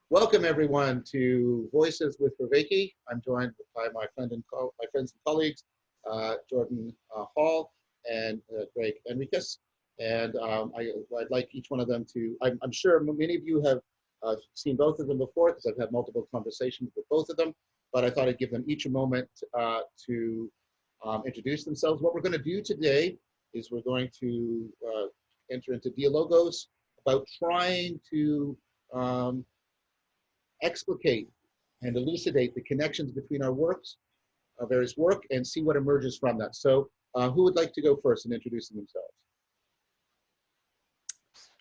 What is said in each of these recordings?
Welcome everyone to Voices with Vervaeke. I'm joined by my friends and colleagues, Jordan Hall and Gregg Henriques. And I'd like each one of them to, I'm sure many of you have seen both of them before because I've had multiple conversations with both of them, but I thought I'd give them each a moment to introduce themselves. What we're going to do today is we're going to enter into dialogos about trying to explicate and elucidate the connections between our works, our various work, and see what emerges from that. So who would like to go first in introducing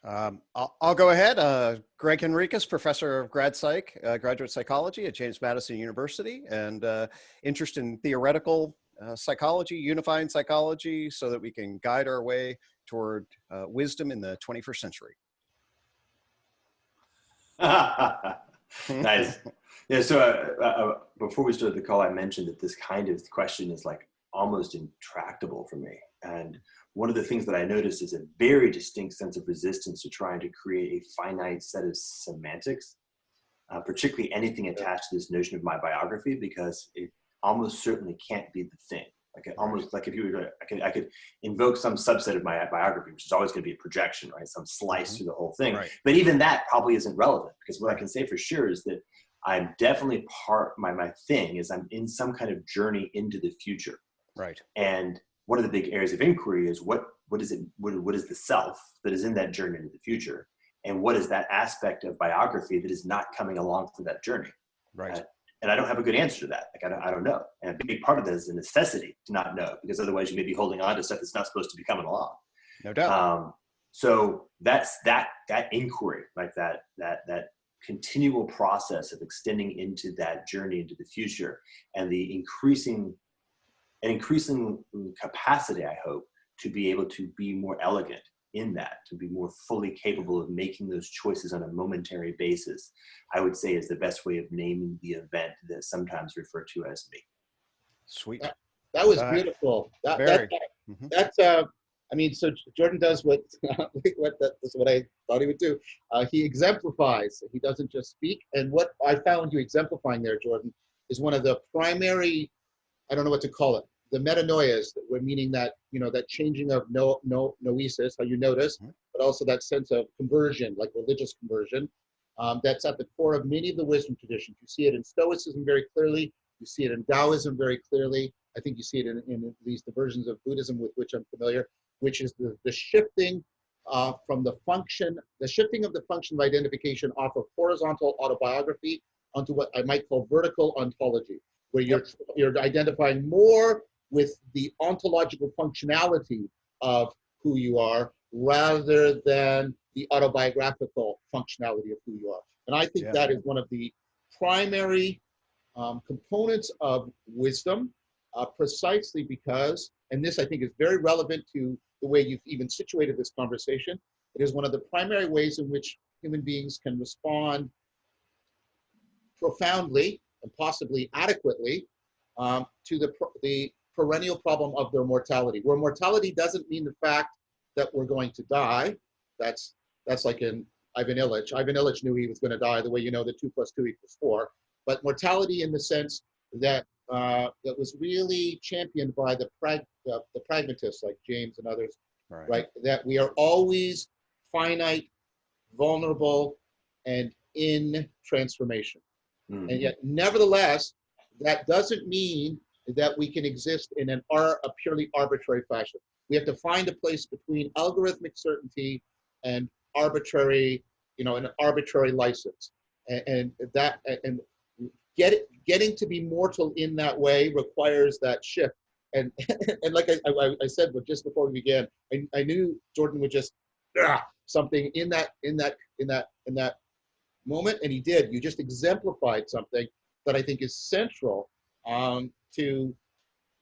themselves? I'll go ahead. Gregg Henriques, professor of graduate psychology at James Madison University, and interest in theoretical psychology, unifying psychology, so that we can guide our way toward wisdom in the 21st century. Nice. Yeah, so before we started the call, I mentioned that this kind of question is like almost intractable for me. And one of the things that I noticed is a very distinct sense of resistance to trying to create a finite set of semantics, particularly anything attached to this notion of my biography, because it almost certainly can't be the thing. Like almost like if you were to, I could invoke some subset of my biography, which is always going to be a projection, right? Some slice through the whole thing. Right. But even that probably isn't relevant, because what I can say for sure is that I'm definitely my thing is I'm in some kind of journey into the future. Right. And one of the big areas of inquiry is what is the self that is in that journey into the future? And what is that aspect of biography that is not coming along for that journey? Right. And I don't have a good answer to that. Like, I don't know. And a big part of that is the necessity to not know, because otherwise you may be holding on to stuff that's not supposed to be coming along. No doubt. So that's that inquiry, like that continual process of extending into that journey into the future, and the increasing capacity, I hope, to be able to be more elegant in that, to be more fully capable of making those choices on a momentary basis, I would say is the best way of naming the event that's sometimes referred to as me. Sweet. That was beautiful. That's I mean, so Jordan does that's what I thought he would do. He exemplifies. He doesn't just speak. And what I found you exemplifying there, Jordan, is one of the primary, I don't know what to call it, the metanoias, that we're meaning that, you know, that changing of noesis, how you notice, but also that sense of conversion, like religious conversion, that's at the core of many of the wisdom traditions. You see it in Stoicism very clearly. You see it in Taoism very clearly. I think you see it in these versions of Buddhism with which I'm familiar, which is the shifting from the shifting of the function of identification off of horizontal autobiography onto what I might call vertical ontology, where you're identifying more with the ontological functionality of who you are rather than the autobiographical functionality of who you are. And I think that is one of the primary components of wisdom, precisely because, and this I think is very relevant to the way you've even situated this conversation, it is one of the primary ways in which human beings can respond profoundly and possibly adequately to the perennial problem of their mortality, where mortality doesn't mean the fact that we're going to die. That's like in Ivan Illich. Ivan Illich knew he was going to die the way you know that 2 + 2 = 4. But mortality in the sense that that was really championed by the pragmatists like James and others, right? That we are always finite, vulnerable, and in transformation. And yet, nevertheless, that doesn't mean that we can exist in a purely arbitrary fashion. We have to find a place between algorithmic certainty and arbitrary, an arbitrary license. And getting to be mortal in that way requires that shift. And like I said, but just before we began, I knew Jordan would just something in that moment, and he did. You just exemplified something that I think is central to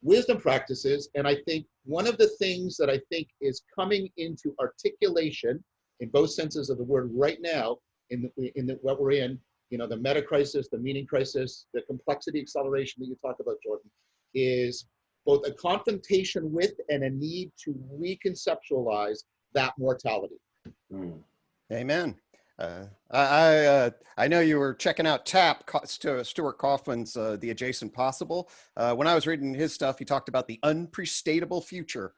wisdom practices. And I think one of the things that I think is coming into articulation in both senses of the word right now, in what we're in, the meta crisis, the meaning crisis, the complexity acceleration that you talk about, Jordan, is both a confrontation with and a need to reconceptualize that mortality. Amen. I know you were checking out TAP, Stuart Kaufman's The Adjacent Possible. When I was reading his stuff, he talked about the unprestatable future.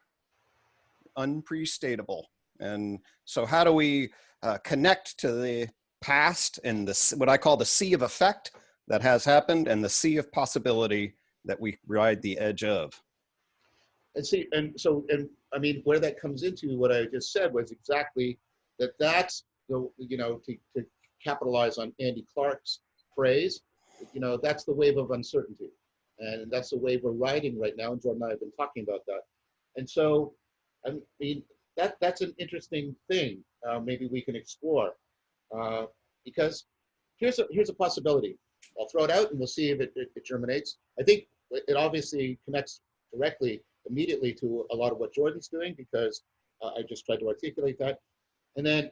Unprestatable. And so how do we connect to the past and what I call the sea of effect that has happened and the sea of possibility that we ride the edge of? And see, and I mean, where that comes into what I just said was exactly that's the, to capitalize on Andy Clark's phrase, that's the wave of uncertainty. And that's the wave we're riding right now. And Jordan and I have been talking about that. And so, I mean, that's an interesting thing. Maybe we can explore, because here's a possibility. I'll throw it out and we'll see if it germinates. I think it obviously connects directly, immediately to a lot of what Jordan's doing, because I just tried to articulate that. And then,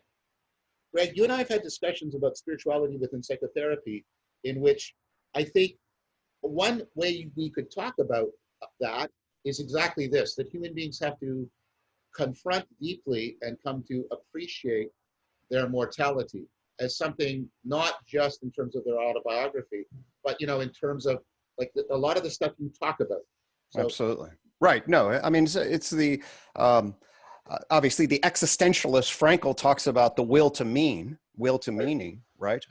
Greg, you and I have had discussions about spirituality within psychotherapy, in which I think one way we could talk about that is exactly this, that human beings have to confront deeply and come to appreciate their mortality as something not just in terms of their autobiography, but in terms of like a lot of the stuff you talk about. So, absolutely. Right. No, I mean, it's the, obviously the existentialist Frankl talks about the will to meaning, right?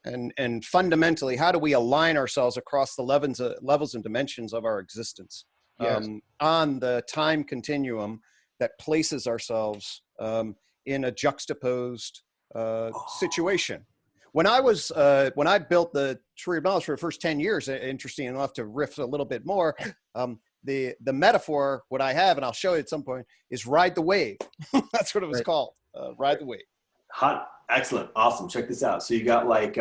And fundamentally, how do we align ourselves across the levels and dimensions of our existence, yes. On the time continuum that places ourselves in a juxtaposed situation. When I built the Tree of Knowledge for the first 10 years, interesting enough to riff a little bit more, the metaphor, what I have, and I'll show you at some point, is ride the wave. That's what it was called, ride the wave. Hot, excellent, awesome. Check this out. So you got like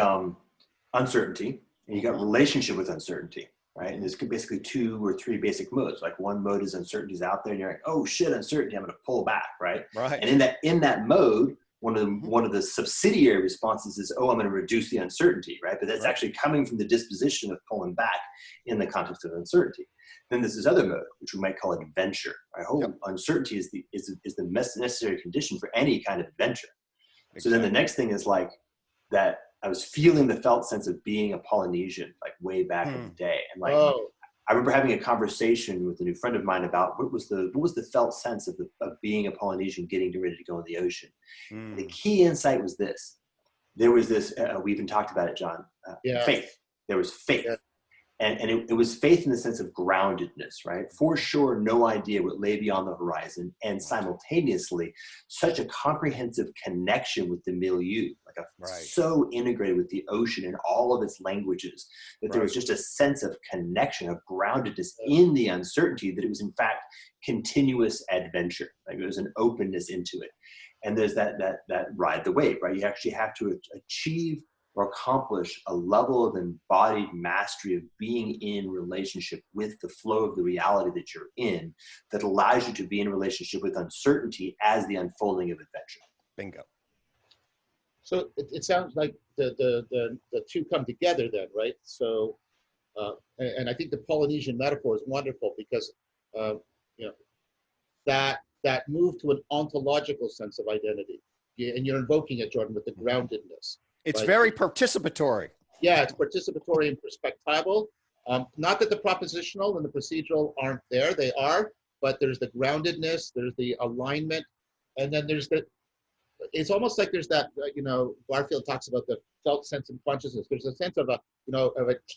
uncertainty, and you got relationship with uncertainty, right? And there's basically 2 or 3 basic modes. Like one mode is uncertainty's out there, and you're like, oh shit, uncertainty, I'm going to pull back, right? Right. And in that mode, one of the subsidiary responses is, oh, I'm going to reduce the uncertainty, right? But that's actually coming from the disposition of pulling back in the context of uncertainty. Then there's this other mode, which we might call adventure. I hope uncertainty is the necessary condition for any kind of adventure. Exactly. So then the next thing is like that. I was feeling the felt sense of being a Polynesian, like way back in the day, and like I remember having a conversation with a new friend of mine about what was the felt sense of being a Polynesian, getting ready to go in the ocean. The key insight was this: there was this. We even talked about it, John. Faith. There was faith. Yeah. And it was faith in the sense of groundedness, right? For sure, no idea what lay beyond the horizon, and simultaneously, such a comprehensive connection with the milieu, so integrated with the ocean and all of its languages, that there was just a sense of connection, of groundedness in the uncertainty, that it was in fact continuous adventure. Like there was an openness into it. And there's that ride the wave, right? You actually have to achieve or accomplish a level of embodied mastery of being in relationship with the flow of the reality that you're in, that allows you to be in relationship with uncertainty as the unfolding of adventure. Bingo. So it sounds like the two come together then, right? So, and I think the Polynesian metaphor is wonderful because, that move to an ontological sense of identity, and you're invoking it, Jordan, with the groundedness. It's very participatory. Yeah, it's participatory and perspectival. Not that the propositional and the procedural aren't there, they are, but there's the groundedness, there's the alignment, and then there's it's almost like there's that, Garfield talks about the felt sense of consciousness. There's a sense of a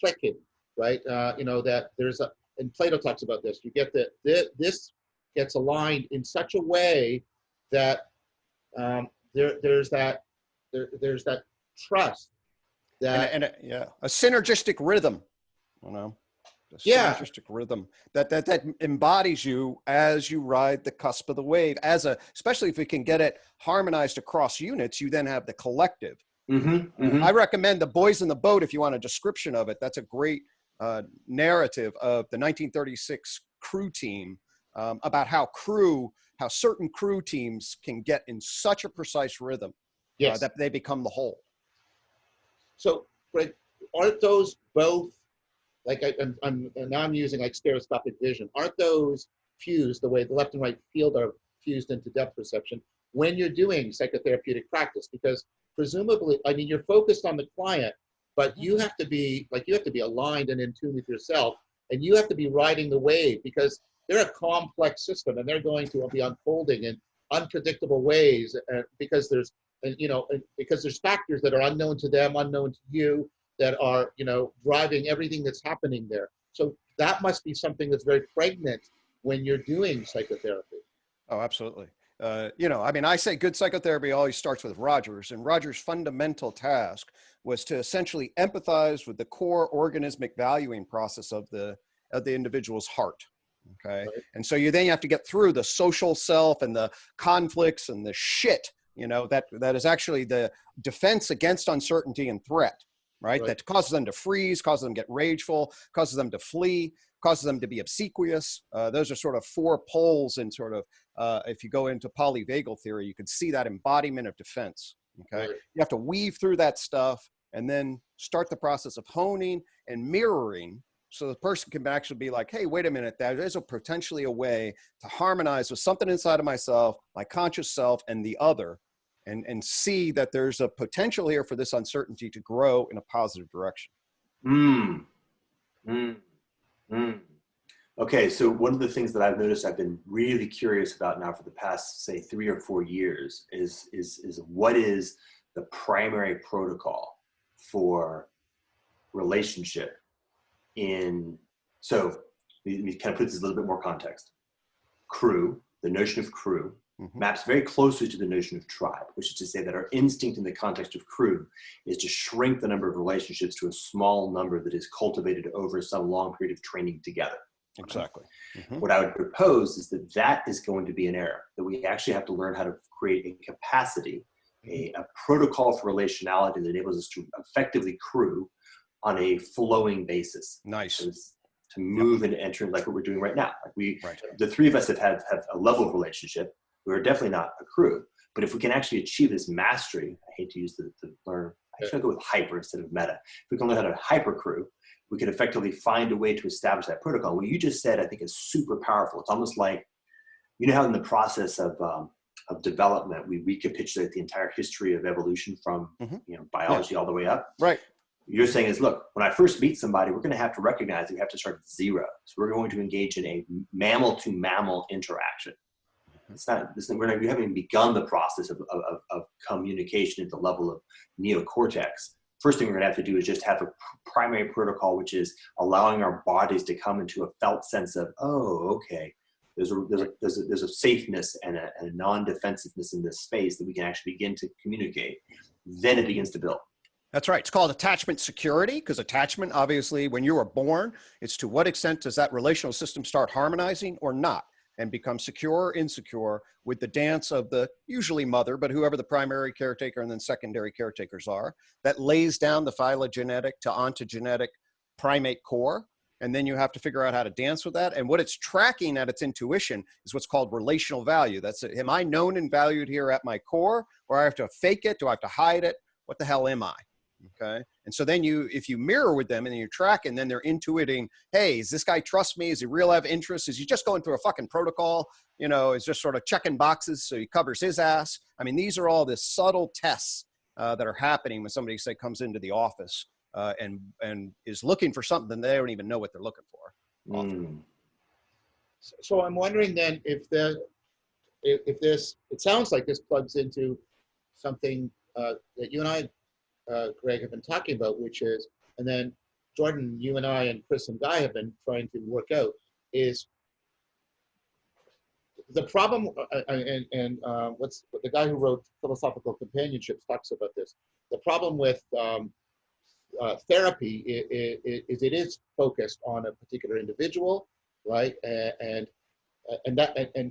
clicking, right? That there's and Plato talks about this. You get this gets aligned in such a way that there's that trust that a synergistic rhythm, synergistic rhythm that embodies you as you ride the cusp of the wave. Especially if we can get it harmonized across units, you then have the collective. I recommend The Boys in the Boat if you want a description of it. That's a great narrative of the 1936 crew team, about how certain crew teams can get in such a precise rhythm that they become the whole. So, Greg, aren't those both, like now I'm using like stereoscopic vision, aren't those fused the way the left and right field are fused into depth perception when you're doing psychotherapeutic practice? Because presumably, I mean, you're focused on the client, but you have to be aligned and in tune with yourself, and you have to be riding the wave, because they're a complex system and they're going to be unfolding in unpredictable ways, because there's factors that are unknown to them, unknown to you, that are, driving everything that's happening there. So that must be something that's very pregnant when you're doing psychotherapy. Oh, absolutely. I mean, I say good psychotherapy always starts with Rogers, and Rogers' fundamental task was to essentially empathize with the core organismic valuing process of the individual's heart. Okay. Right. And so you have to get through the social self and the conflicts and the shit, that is actually the defense against uncertainty and threat, right? That causes them to freeze, causes them to get rageful, causes them to flee, causes them to be obsequious. Those are sort of four poles in sort of, if you go into polyvagal theory, you can see that embodiment of defense. Okay. Right. You have to weave through that stuff and then start the process of honing and mirroring, so the person can actually be like, hey, wait a minute, there is potentially a way to harmonize with something inside of myself, my conscious self, and the other, and see that there's a potential here for this uncertainty to grow in a positive direction. Okay, so one of the things that I've noticed I've been really curious about now for the past, say, 3 or 4 years is what is the primary protocol for relationship so let me kind of put this in a little bit more context. Crew, the notion of crew, maps very closely to the notion of tribe, which is to say that our instinct in the context of crew is to shrink the number of relationships to a small number that is cultivated over some long period of training together. Exactly. What I would propose is that is going to be an error, that we actually have to learn how to create a capacity, a protocol for relationality that enables us to effectively crew on a flowing basis. Nice. To move and enter like what we're doing right now. Like the three of us have a level of relationship. We're definitely not a crew, but if we can actually achieve this mastery, I hate to use the learn, actually I'll go with hyper instead of meta. If we can learn how to hyper crew, we can effectively find a way to establish that protocol. What you just said, I think, is super powerful. It's almost like, how in the process of development, we recapitulate the entire history of evolution from biology all the way up. Right. You're saying is, look, when I first meet somebody, we're going to have to recognize that we have to start at zero. So we're going to engage in a mammal to mammal interaction. We haven't even begun the process of communication at the level of neocortex. First thing we're going to have to do is just have a primary protocol, which is allowing our bodies to come into a felt sense of, oh, okay, there's a safeness and a non-defensiveness in this space that we can actually begin to communicate. Then it begins to build. That's right. It's called attachment security, because attachment, obviously, when you were born, it's to what extent does that relational system start harmonizing or not, and become secure or insecure with the dance of the usually mother, but whoever the primary caretaker and then secondary caretakers are, that lays down the phylogenetic to ontogenetic primate core. And then you have to figure out how to dance with that. And what it's tracking at its intuition is what's called relational value. That's it. Am I known and valued here at my core, or I have to fake it? Do I have to hide it? What the hell am I? Okay. And so then if you mirror with them and then you track, and then they're intuiting, hey, does this guy trust me? Is he real have interest? Is he just going through a fucking protocol? Is just sort of checking boxes so he covers his ass. I mean, these are all the subtle tests that are happening when somebody, say, comes into the office and is looking for something they don't even know what they're looking for. So I'm wondering then if this, it sounds like this plugs into something that you and I, Gregg, have been talking about, which is, and then Jordan, you and I and Chris and Guy have been trying to work out, is the problem, and what's the guy who wrote Philosophical Companionships talks about this. The problem with therapy is it is focused on a particular individual, right? And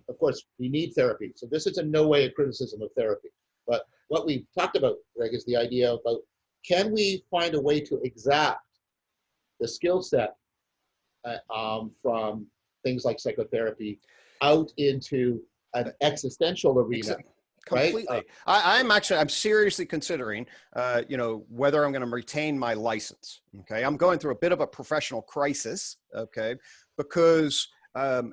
of course we need therapy. So this is in no way a criticism of therapy. But what we've talked about, Gregg, is the idea about, can we find a way to exact the skill set from things like psychotherapy out into an existential arena? Completely. Right? I'm seriously considering, whether I'm going to retain my license. Okay. I'm going through a bit of a professional crisis. Okay. Because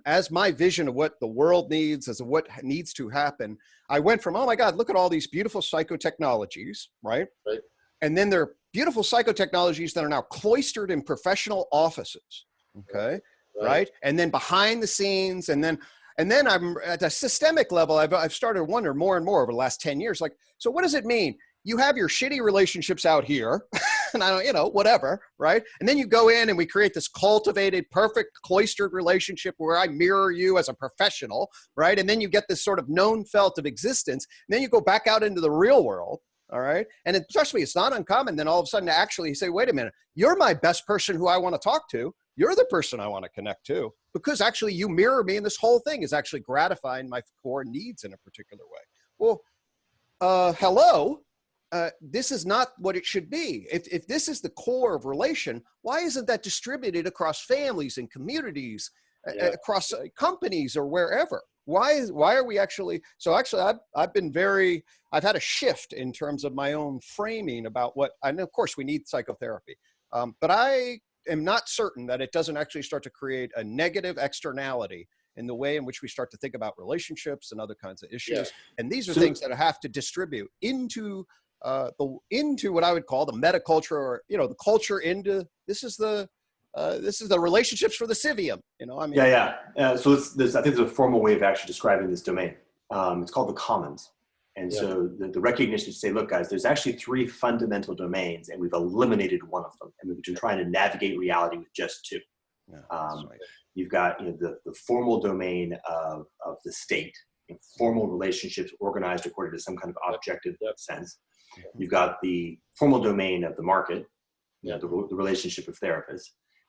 as my vision of what the world needs, as of what needs to happen, I went from, oh my God, look at all these beautiful psychotechnologies, right? Right. And then there are beautiful psychotechnologies that are now cloistered in professional offices, okay? Right? And then behind the scenes, and then I'm at a systemic level, I've started to wonder more and more over the last 10 years, like, so what does it mean? You have your shitty relationships out here, and I don't, you know, whatever, right? And then you go in and we create this cultivated, perfect, cloistered relationship where I mirror you as a professional, right? And then you get this sort of known felt of existence. And then you go back out into the real world, all right? And trust me, it's not uncommon then all of a sudden to actually say, wait a minute, you're my best person who I want to talk to. You're the person I want to connect to, because actually you mirror me, and this whole thing is actually gratifying my core needs in a particular way. Well, hello. This is not what it should be. If this is the core of relation, why isn't that distributed across families and communities, across companies or wherever? Why are we actually, so actually I've had a shift in terms of my own framing about what, and of course we need psychotherapy, but I am not certain that it doesn't actually start to create a negative externality in the way in which we start to think about relationships and other kinds of issues. And these are things that have to distribute into what I would call the metaculture, or, you know, the culture into, this is the relationships for the civium, you know, I mean. So I think there's a formal way of actually describing this domain. It's called the commons. And so the recognition to say, look, guys, there's actually 3 fundamental domains, and we've eliminated one of them. And we've been trying to navigate reality with just 2. You've got, you know, the formal domain of the state, you know, formal relationships organized according to some kind of objective sense. You've got the formal domain of the market, you know, the relationship of therapists.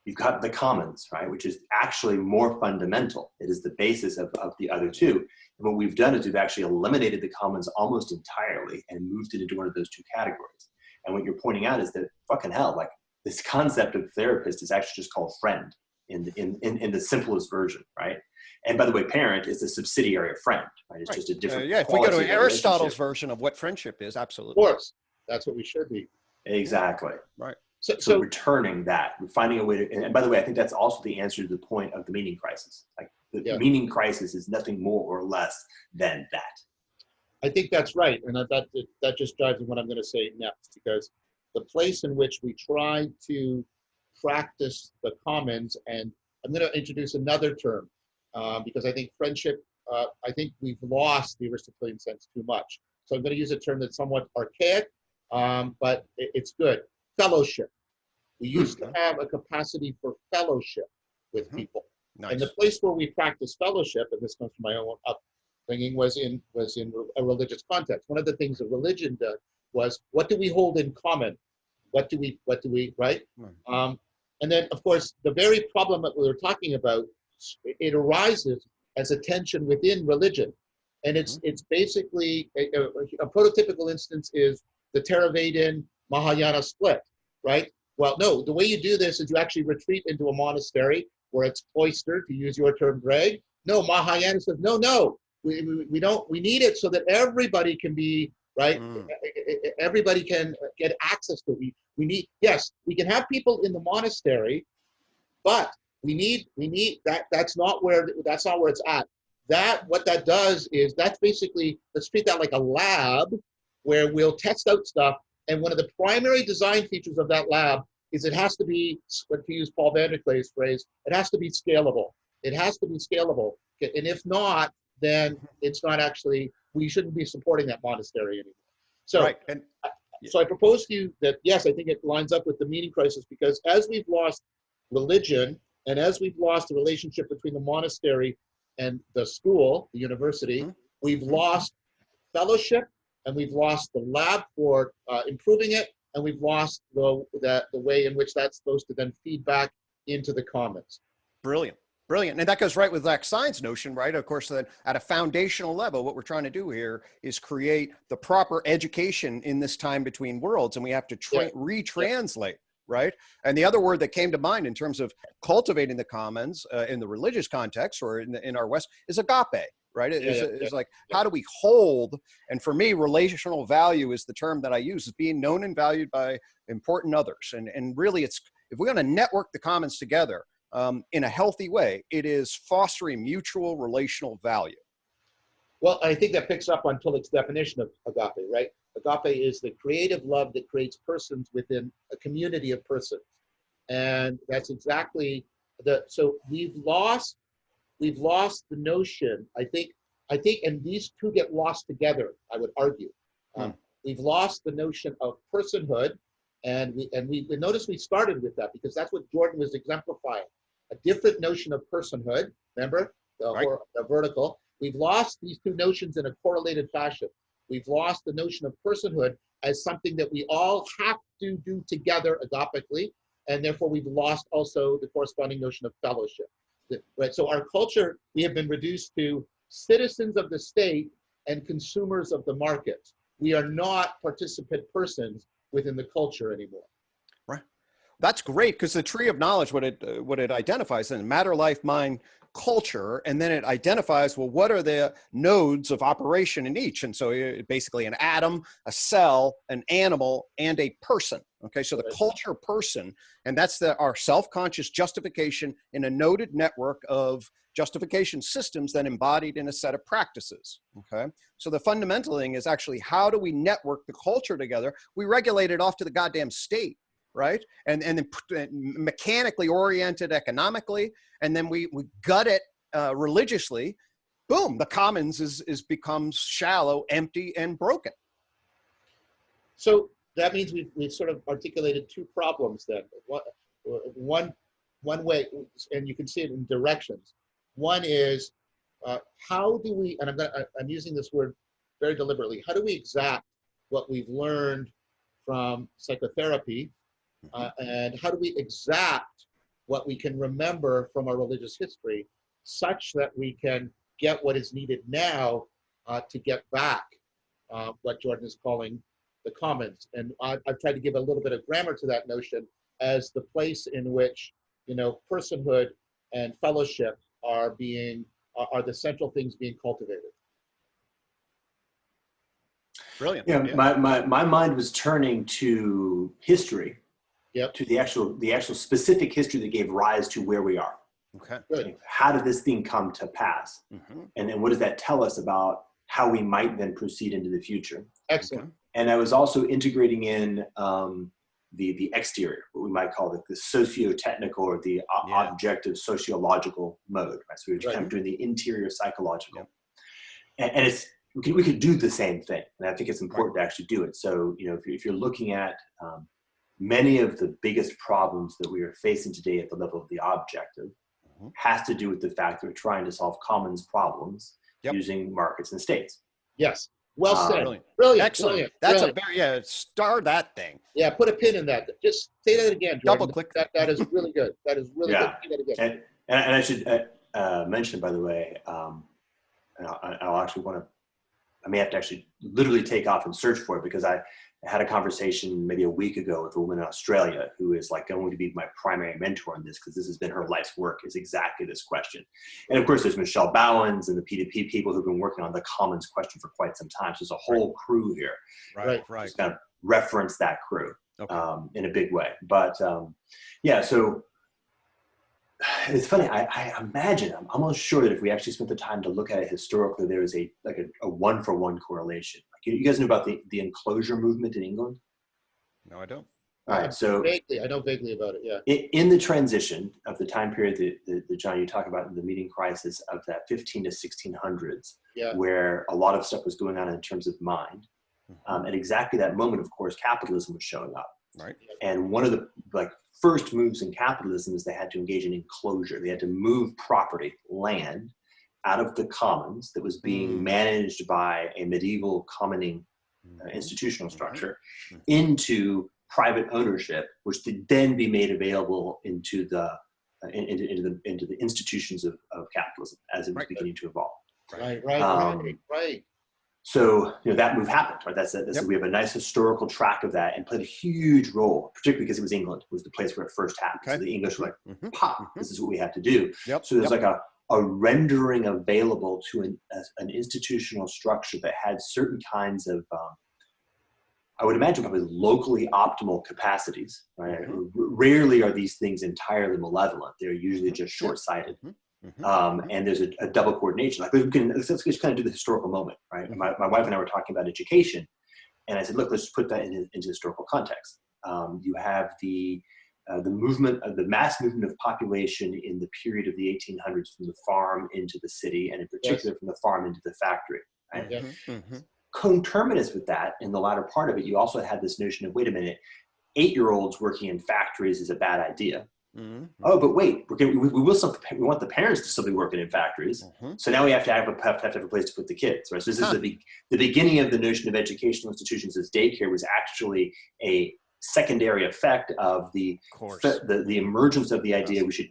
You've got the commons, right, which is actually more fundamental. It is the basis of the other 2. And what we've done is we've actually eliminated the commons almost entirely and moved it into one of those 2 categories. And what you're pointing out is that fucking hell, like, this concept of therapist is actually just called friend in the simplest version, right? And by the way, parent is a subsidiary of friend, right? It's just a different. If we go to Aristotle's version of what friendship is, absolutely. Of course, that's what we should be. Exactly. Right. So returning that, finding a way to, and by the way, I think that's also the answer to the point of the meaning crisis. Like the meaning crisis is nothing more or less than that. I think that's right. And that just drives me what I'm going to say next, because the place in which we try to practice the commons, and I'm going to introduce another term, because I think friendship, I think we've lost the Aristotelian sense too much. So I'm going to use a term that's somewhat archaic, but it's good. Fellowship. We used to have a capacity for fellowship with people. Nice. And the place where we practice fellowship, and this comes from my own upbringing, was in a religious context. One of the things that religion did was, what do we hold in common? What do we, right? And then, of course, the very problem that we were talking about, it arises as a tension within religion. And it's basically, a prototypical instance is the Theravada Mahayana split, right? Well, no, the way you do this is you actually retreat into a monastery where it's cloistered, to use your term, Gregg. No, Mahayana says, no, we don't, we need it so that everybody can be, right? Everybody can get access to it. We need, yes, we can have people in the monastery, but we need that's not where it's at. What that does is, that's basically, let's treat that like a lab where we'll test out stuff. And one of the primary design features of that lab is it has to be, to use Paul van der Klee's phrase, it has to be scalable. It has to be scalable. And if not, then it's not actually, we shouldn't be supporting that monastery anymore. So, so I propose to you that, yes, I think it lines up with the meaning crisis, because as we've lost religion, and as we've lost the relationship between the monastery and the school, the university, we've lost fellowship, and we've lost the lab for improving it, and we've lost the way in which that's supposed to then feed back into the commons. Brilliant. Brilliant. And that goes right with Zach Stein's notion, right? Of course, that at a foundational level, what we're trying to do here is create the proper education in this time between worlds, and we have to retranslate, right? And the other word that came to mind in terms of cultivating the commons in the religious context, or in our West, is agape. Right? It's like, how do we hold? And for me, relational value is the term that I use, is being known and valued by important others. And really, it's, if we're going to network the commons together, in a healthy way. It is fostering mutual relational value. Well, I think that picks up on Tillich's definition of agape, right? Agape is the creative love that creates persons within a community of persons. And that's exactly so we've lost the notion, I think, and these two get lost together, I would argue. We've lost the notion of personhood, and we notice we started with that because that's what Jordan was exemplifying. A different notion of personhood, remember, the vertical. We've lost these two notions in a correlated fashion. We've lost the notion of personhood as something that we all have to do together agapically, and therefore we've lost also the corresponding notion of fellowship. Right? So our culture, we have been reduced to citizens of the state and consumers of the market. We are not participant persons within the culture anymore. Right. That's great, because the tree of knowledge, what it identifies in matter, life, mind, culture, and then it identifies, well, what are the nodes of operation in each? And so basically an atom, a cell, an animal, and a person. Okay, so the culture person, and that's our self-conscious justification in a noded network of justification systems then embodied in a set of practices. Okay, so the fundamental thing is actually, how do we network the culture together? We regulate it off to the goddamn state, right? And then mechanically oriented economically, and then we gut it religiously. Boom, the commons becomes shallow, empty, and broken. So that means we've sort of articulated two problems then. One way, and you can see it in directions. One is how do we, and I'm using this word very deliberately, how do we exact what we've learned from psychotherapy, and how do we exact what we can remember from our religious history, such that we can get what is needed now to get back what Jordan is calling the commons. And I've tried to give a little bit of grammar to that notion as the place in which, personhood and fellowship are the central things being cultivated. Brilliant. Yeah, my mind was turning to history. Yep. To the actual specific history that gave rise to where we are. Okay. Good. How did this thing come to pass? And then what does that tell us about how we might then proceed into the future? Excellent. Okay. And I was also integrating in the exterior, what we might call the socio-technical or the objective sociological mode. Right? So we're kind of doing the interior psychological. And it's we could do the same thing, and I think it's important to actually do it. So if you're looking at many of the biggest problems that we are facing today at the level of the objective has to do with the fact that we're trying to solve commons problems using markets and states. Yes. Well said. Brilliant. Excellent. Brilliant. That's a star that thing. Yeah, put a pin in that. Just say that again, Jordan. Double click. That is really good. That is really good. Say that again. And I should mention, by the way, and I'll actually I may have to actually literally take off and search for it, because I had a conversation maybe a week ago with a woman in Australia who is like going to be my primary mentor in this, because this has been her life's work, is exactly this question. And of course, there's Michelle Bowens and the P2P people who've been working on the commons question for quite some time. So there's a whole crew here. Right. Just kind of reference that crew in a big way. But so it's funny. I imagine, I'm almost sure that if we actually spent the time to look at it historically, there is a one-for-one correlation. Like, you guys know about the enclosure movement in England? No, I don't. All right, so I know vaguely about it. Yeah. In the transition of the time period that John, you talk about in the meeting crisis of that 15 to 1600s, where a lot of stuff was going on in terms of mind, at exactly that moment, of course, capitalism was showing up. Right. And one of the first moves in capitalism is they had to engage in enclosure. They had to move property, land, out of the commons that was being managed by a medieval commoning institutional structure into private ownership, which would then be made available into the institutions of capitalism as it was beginning to evolve. Right. So that move happened, right? That's we have a nice historical track of that, and played a huge role, particularly because it was England, was the place where it first happened. Okay. So the English were like, "Pop, this is what we have to do." So there's like a rendering available to an institutional structure that had certain kinds of, I would imagine probably locally optimal capacities, right? Rarely are these things entirely malevolent. They're usually just short-sighted. And there's a double coordination. Like let's just kind of do the historical moment, right? My wife and I were talking about education, and I said, look, let's put that into historical context. You have the movement of the mass movement of population in the period of the 1800s from the farm into the city, and in particular from the farm into the factory. Right? Conterminous with that, in the latter part of it, you also had this notion of, wait a minute, 8-year-olds working in factories is a bad idea. Oh, but wait, we want the parents to still be working in factories. So now we have to have a place to put the kids, right? So this is the beginning of the notion of educational institutions as daycare was actually a secondary effect of the emergence of the idea we should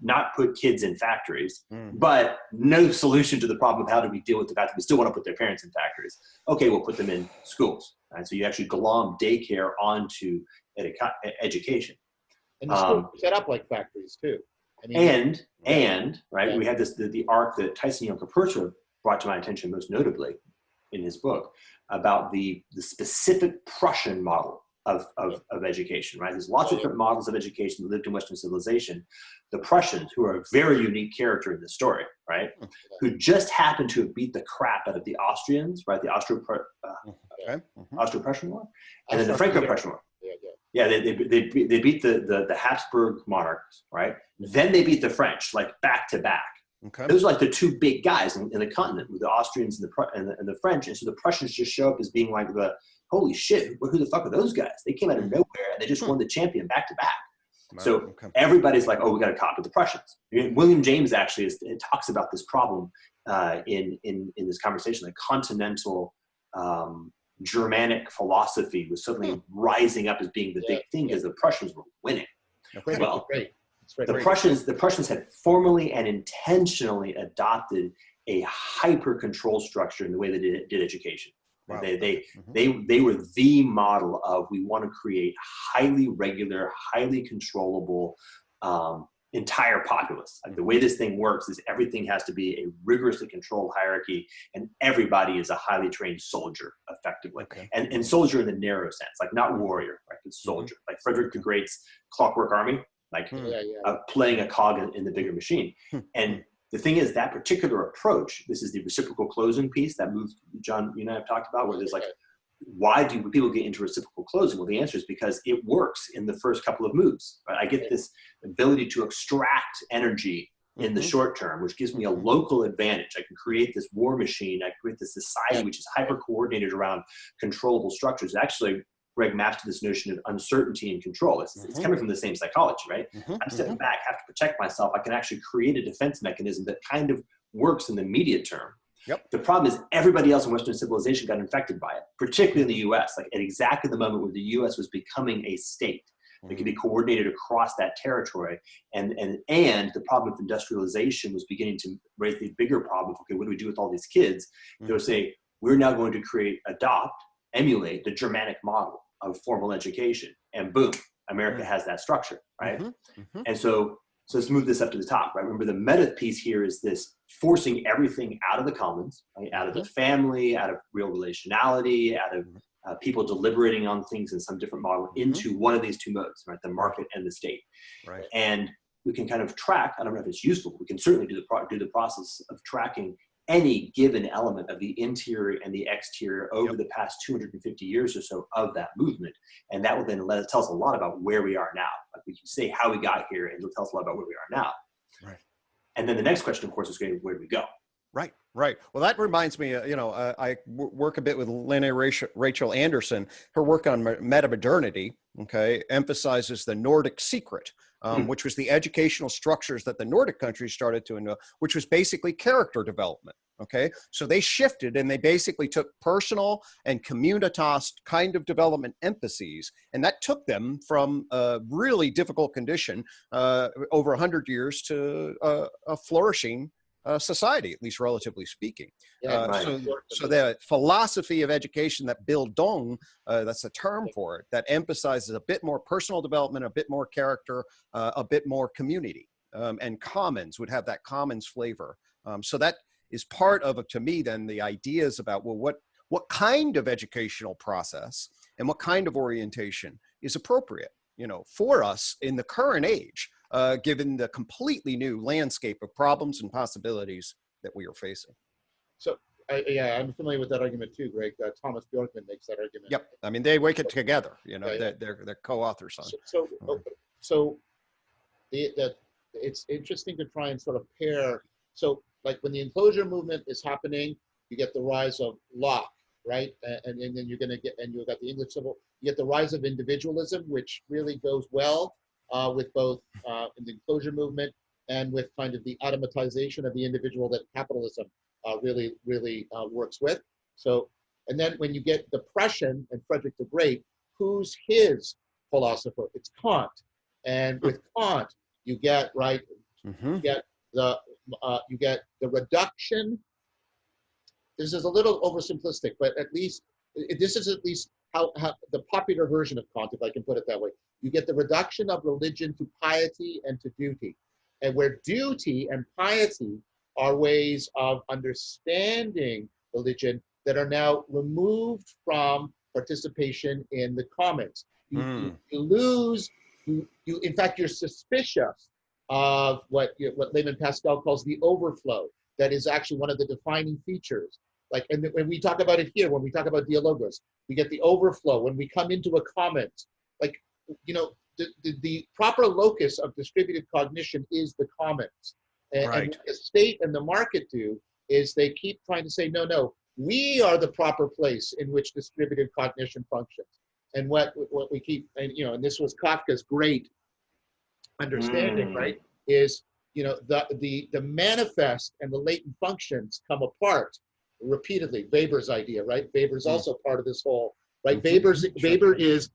not put kids in factories, but no solution to the problem of how do we deal with the fact that we still want to put their parents in factories. Okay, we'll put them in schools. Right? So you actually glom daycare onto education. And the schools are set up like factories too. I mean, we have the arc that Tyson Yuncker-Purcher brought to my attention most notably in his book about the specific Prussian model of education, right? There's lots of different models of education that lived in Western civilization. The Prussians, who are a very unique character in the story, right? Who just happened to have beat the crap out of the Austrians, right? The Austro-Prussian War, and then the Franco-Prussian War. Yeah, they beat the Habsburg monarchs, right? Then they beat the French, like back to back. Okay. Those are like the two big guys in the continent, with the Austrians and the French. And so the Prussians just show up as being like holy shit, who the fuck are those guys? They came out of nowhere and they just won the champion back to back. Wow. So everybody's like, oh, we got to copy the Prussians. William James actually talks about this problem in this conversation, like continental Germanic philosophy was suddenly rising up as being the big thing because the Prussians were winning. Well, the Prussians had formally and intentionally adopted a hyper control structure in the way they did education. Wow. They were the model of, we want to create highly regular, highly controllable entire populace. Like the way this thing works is everything has to be a rigorously controlled hierarchy, and everybody is a highly trained soldier, effectively. And soldier in the narrow sense, like not warrior, right? But soldier, like Frederick the Great's Clockwork Army, like playing a cog in the bigger machine. And the thing is, that particular approach, this is the reciprocal closing piece that moved, John, you and I have talked about, where there's like, why do people get into reciprocal closing? Well, the answer is because it works in the first couple of moves. Right? I get this ability to extract energy in the short term, which gives me a local advantage. I can create this war machine. I can create this society which is hyper-coordinated around controllable structures. Actually, Gregg maps to this notion of uncertainty and control. It's coming from the same psychology, right? I'm stepping back, have to protect myself. I can actually create a defense mechanism that kind of works in the immediate term. The problem is everybody else in Western civilization got infected by it, particularly in the US, like at exactly the moment where the US was becoming a state that could be coordinated across that territory. And the problem of industrialization was beginning to raise the bigger problem of, okay, what do we do with all these kids? They would say, we're now going to emulate the Germanic model of formal education. And boom, America has that structure, right? And so let's move this up to the top, right? Remember, the meta piece here is this forcing everything out of the commons, right? Out of the family, out of real relationality, out of people deliberating on things in some different model into one of these two modes, right? The market and the state. Right. And we can kind of track, I don't know if it's useful, we can certainly do the process of tracking any given element of the interior and the exterior over the past 250 years or so of that movement. And that will then tell us a lot about where we are now. Like we can say how we got here, and it'll tell us a lot about where we are now. Right. And then the next question, of course, is where do we go? Right, right. Well, that reminds me, I work a bit with Lene Rachel Anderson. Her work on metamodernity, emphasizes the Nordic secret, which was the educational structures that the Nordic countries started to, which was basically character development. So they shifted and they basically took personal and communitas kind of development emphases, and that took them from a really difficult condition over 100 years to a flourishing society, at least relatively speaking. So the philosophy of education that Bildung, that's the term for it, that emphasizes a bit more personal development, a bit more character, a bit more community, and commons would have that commons flavor. So that is part of, to me, then the ideas about, well, what kind of educational process and what kind of orientation is appropriate, you know, for us in the current age, given the completely new landscape of problems and possibilities that we are facing. So, yeah, I'm familiar with that argument too, Greg. Thomas Bjorkman makes that argument. Yep. I mean, they wake it together, you know, Yeah, yeah. they're co-authors on. So it's interesting to try and sort of pair. So like when the enclosure movement is happening, you get the rise of Locke, right? And then you're going to get, and you've got the English Civil, you get the rise of individualism, which really goes well with both in the enclosure movement and with kind of the automatization of the individual that capitalism really works with. So, and then when you get depression and Frederick the Great, who's his philosopher? It's Kant. And with Kant, you get, right, you get the reduction. This is a little oversimplistic, but at least, this is at least how the popular version of Kant, if I can put it that way. You get the reduction of religion to piety and to duty. And where duty and piety are ways of understanding religion that are now removed from participation in the commons. You lose, in fact, you're suspicious of what Layman Pascal calls the overflow. That is actually one of the defining features. Like, and when we talk about it here, when we talk about dialogos, we get the overflow. When we come into a commons, like, you know, the proper locus of distributed cognition is the commons. And what the state and the market do is they keep trying to say, no, we are the proper place in which distributed cognition functions. And what we keep, and you know, and this was Kafka's great understanding, right? Is, you know, the manifest and the latent functions come apart repeatedly. Weber's idea, right? Weber's also part of this whole, right? Weber is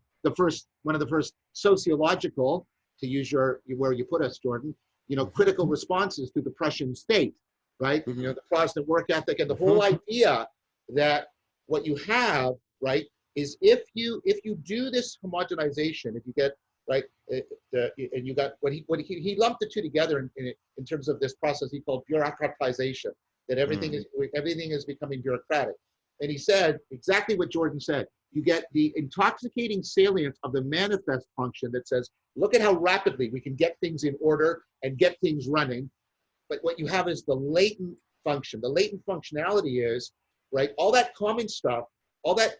one of the first sociological, to use where you put us, Jordan, you know, critical responses to the Prussian state, right? You know, the Protestant work ethic and the whole idea that what you have, right, is if you do this homogenization, if you get, right, and you got what he lumped the two together in terms of this process he called bureaucratization, that everything is becoming bureaucratic. And he said exactly what Jordan said. You get the intoxicating salience of the manifest function that says, look at how rapidly we can get things in order and get things running. But what you have is the latent function. The latent functionality is, right, all that common stuff, all that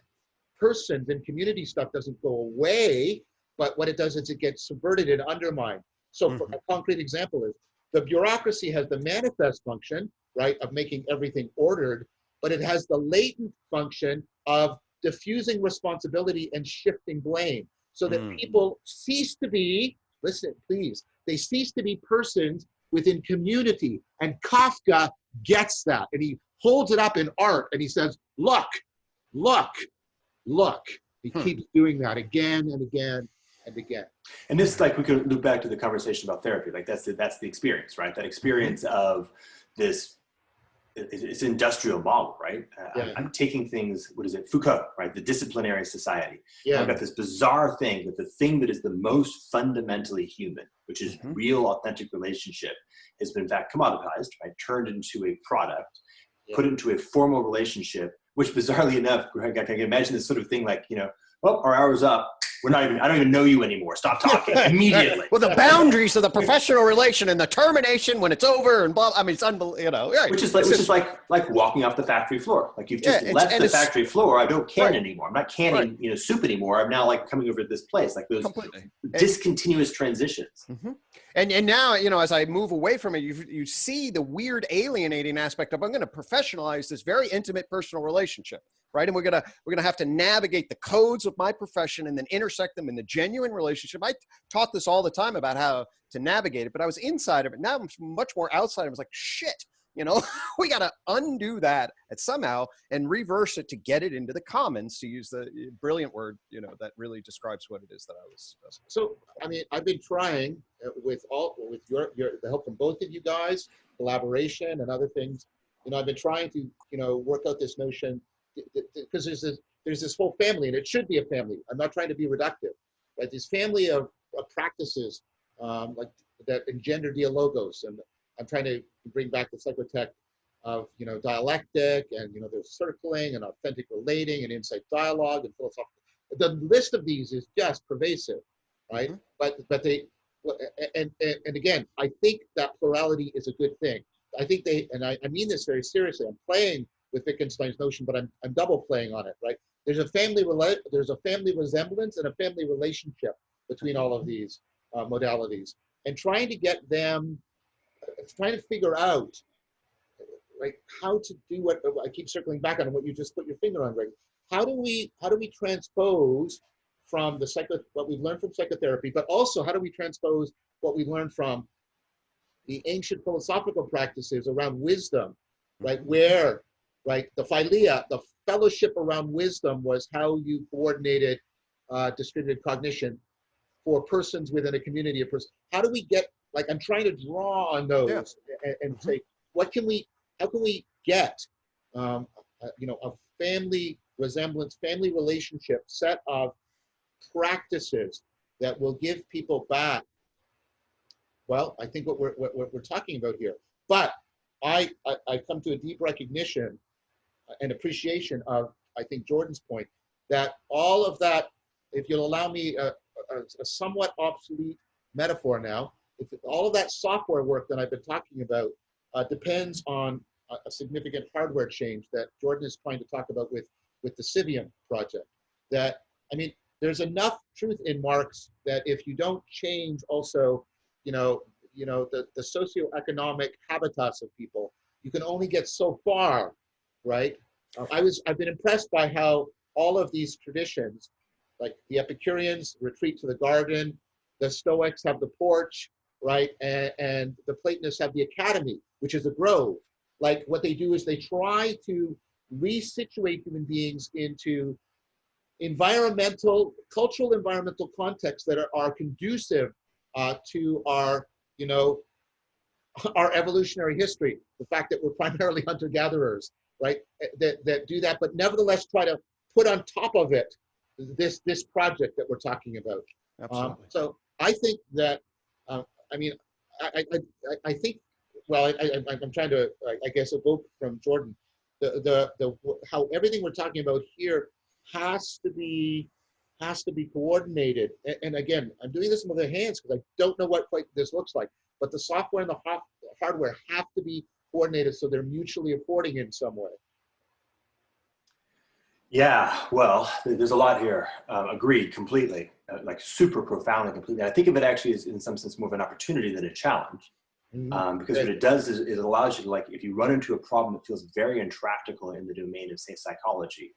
persons and community stuff doesn't go away, but what it does is it gets subverted and undermined. So for a concrete example is, the bureaucracy has the manifest function, right, of making everything ordered, but it has the latent function of diffusing responsibility and shifting blame, so that people cease to be, listen, please, they cease to be persons within community. And Kafka gets that, and he holds it up in art, and he says, look. He keeps doing that again and again and again. And this, like, we could loop back to the conversation about therapy. Like, that's the experience, right? That experience of this. It's an industrial model, right? I'm taking things, what is it, Foucault, right? The disciplinary society. Yeah. I've got this bizarre thing that the thing that is the most fundamentally human, which is real, authentic relationship, has been in fact commoditized, right? Turned into a product, put into a formal relationship, which bizarrely enough, Greg, I can imagine this sort of thing like, you know, well, our hour's up. I don't even know you anymore. Stop talking immediately. Well, the boundaries of the professional relation and the termination when it's over and blah. I mean, it's unbelievable. You know, right. Which is like walking off the factory floor. Like you've just left the factory floor. I don't can anymore. I'm not canning you know, soup anymore. I'm now like coming over to this place. Like those discontinuous transitions. And now, you know, as I move away from it, you see the weird alienating aspect of, I'm going to professionalize this very intimate personal relationship. Right. And we're gonna have to navigate the codes of my profession and then intersect them in the genuine relationship. I taught this all the time about how to navigate it, but I was inside of it. Now I'm much more outside. I was like, shit, you know, we got to undo that somehow and reverse it to get it into the commons, to use the brilliant word, you know, that really describes what it is that I was. So, I mean, I've been trying with the help from both of you guys, collaboration and other things, you know, I've been trying to, you know, work out this notion, because there's this whole family, and it should be a family. I'm not trying to be reductive, right? This family of practices like that engender dialogos, and I'm trying to bring back the psychotech of, you know, dialectic, and, you know, there's circling and authentic relating and insight dialogue and philosophical. the list of these is just pervasive, right? But they, and again, I think that plurality is a good thing. I think they, and I mean this very seriously. I'm playing with Wittgenstein's notion, but I'm double playing on it, right? There's a family resemblance and a family relationship between all of these modalities, and trying to get them, trying to figure out, like, how to do what I keep circling back on, what you just put your finger on, Greg. How do we transpose from what we've learned from psychotherapy, but also how do we transpose what we learned from the ancient philosophical practices around wisdom, right? Where, right, the philia, the fellowship around wisdom, was how you coordinated distributed cognition for persons within a community of persons. How do we get, like, I'm trying to draw on those and say, how can we get, you know, a family resemblance, family relationship set of practices that will give people back, well, I think what we're talking about here. But I come to a deep recognition and appreciation of, I think, Jordan's point, that all of that, if you'll allow me a somewhat obsolete metaphor now, if all of that software work that I've been talking about depends on a significant hardware change that Jordan is trying to talk about with the Civium project. That, I mean, there's enough truth in Marx that if you don't change also, you know, the socioeconomic habitats of people, you can only get so far, right? I've been impressed by how all of these traditions, like the Epicureans retreat to the garden, the Stoics have the porch, right? And the Platonists have the academy, which is a grove. Like, what they do is they try to resituate human beings into cultural environmental contexts that are conducive to our, you know, our evolutionary history. The fact that we're primarily hunter-gatherers, right? That do that, but nevertheless try to put on top of it this project that we're talking about. Absolutely. So I think that, I mean, I think, well, I'm trying to, I guess, evoke from Jordan, how everything we're talking about here has to be coordinated. And again, I'm doing this with my hands because I don't know what quite this looks like, but the software and the hardware have to be coordinated so they're mutually affording in some way. Yeah, well, there's a lot here. Agreed completely, like super profoundly completely. I think of it actually as, in some sense, more of an opportunity than a challenge. Because what it does is it allows you to, like, if you run into a problem that feels very intractable in the domain of, say, psychology,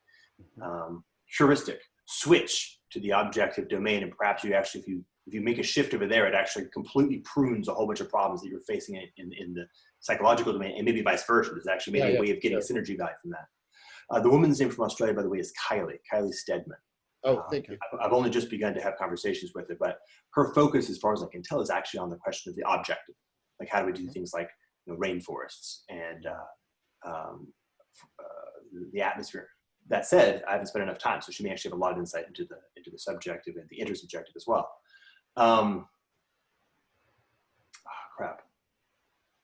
heuristic, switch to the objective domain, and perhaps you actually, if you make a shift over there, it actually completely prunes a whole bunch of problems that you're facing in the psychological domain, and maybe vice versa. There's actually maybe a way of getting synergy value from that. The woman's name from Australia, by the way, is Kylie Steadman. Oh, thank you. I've only just begun to have conversations with her, but her focus, as far as I can tell, is actually on the question of the objective. Like, how do we do things like, you know, rainforests and the atmosphere? That said, I haven't spent enough time, so she may actually have a lot of insight into the subjective and the intersubjective as well. Crap.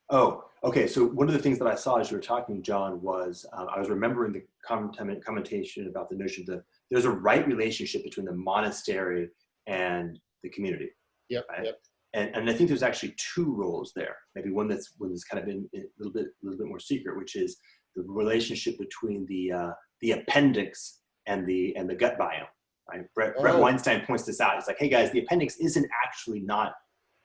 Oh, okay. So one of the things that I saw as you were talking, John, was I was remembering the commentation about the notion that there's a right relationship between the monastery and the community. Yep. Right? Yep. And I think there's actually two roles there. Maybe one that's kind of been a little bit more secret, which is the relationship between the appendix and the gut biome. Right? Brett Weinstein points this out. It's like, hey guys, the appendix isn't actually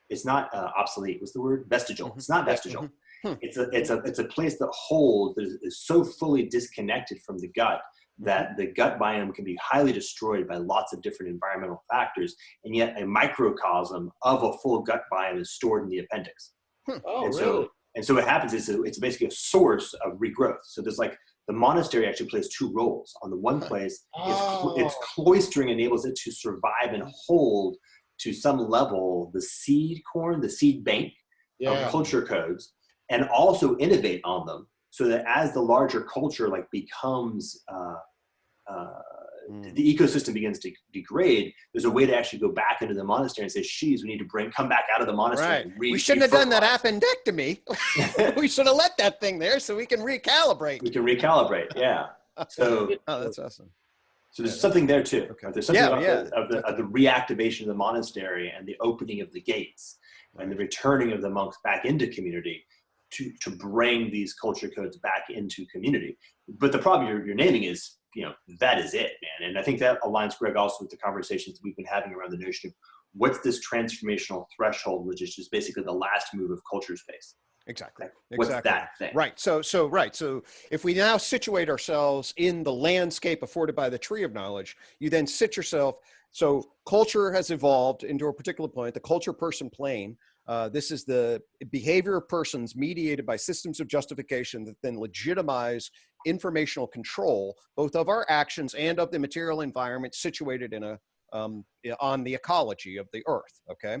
it's not obsolete. What's the word? Vestigial. It's not vestigial. It's a place that holds, is so fully disconnected from the gut that the gut biome can be highly destroyed by lots of different environmental factors, and yet a microcosm of a full gut biome is stored in the appendix. Oh, and really? So what happens is it's basically a source of regrowth. So there's, like, the monastery actually plays two roles. On the one place, its cloistering enables it to survive and hold, to some level, the seed corn, the seed bank of culture codes, and also innovate on them, so that as the larger culture, like, becomes the ecosystem begins to degrade, there's a way to actually go back into the monastery and say, geez, we need to come back out of the monastery. Right. We shouldn't have done that appendectomy. We should have let that thing there so we can recalibrate. We can recalibrate, yeah. So oh, that's awesome. So there's something there too. Okay. Right? There's something about the reactivation of the monastery and the opening of the gates and the returning of the monks back into community to bring these culture codes back into community. But the problem you're naming is, that is it, man. And I think that aligns, Gregg, also with the conversations that we've been having around the notion of what's this transformational threshold, which is just basically the last move of culture space. Exactly. What's that thing? Right. So if we now situate ourselves in the landscape afforded by the tree of knowledge, you then sit yourself. So culture has evolved into a particular point, the culture person plane. This is the behavior of persons mediated by systems of justification that then legitimize informational control, both of our actions and of the material environment situated in on the ecology of the earth. Okay.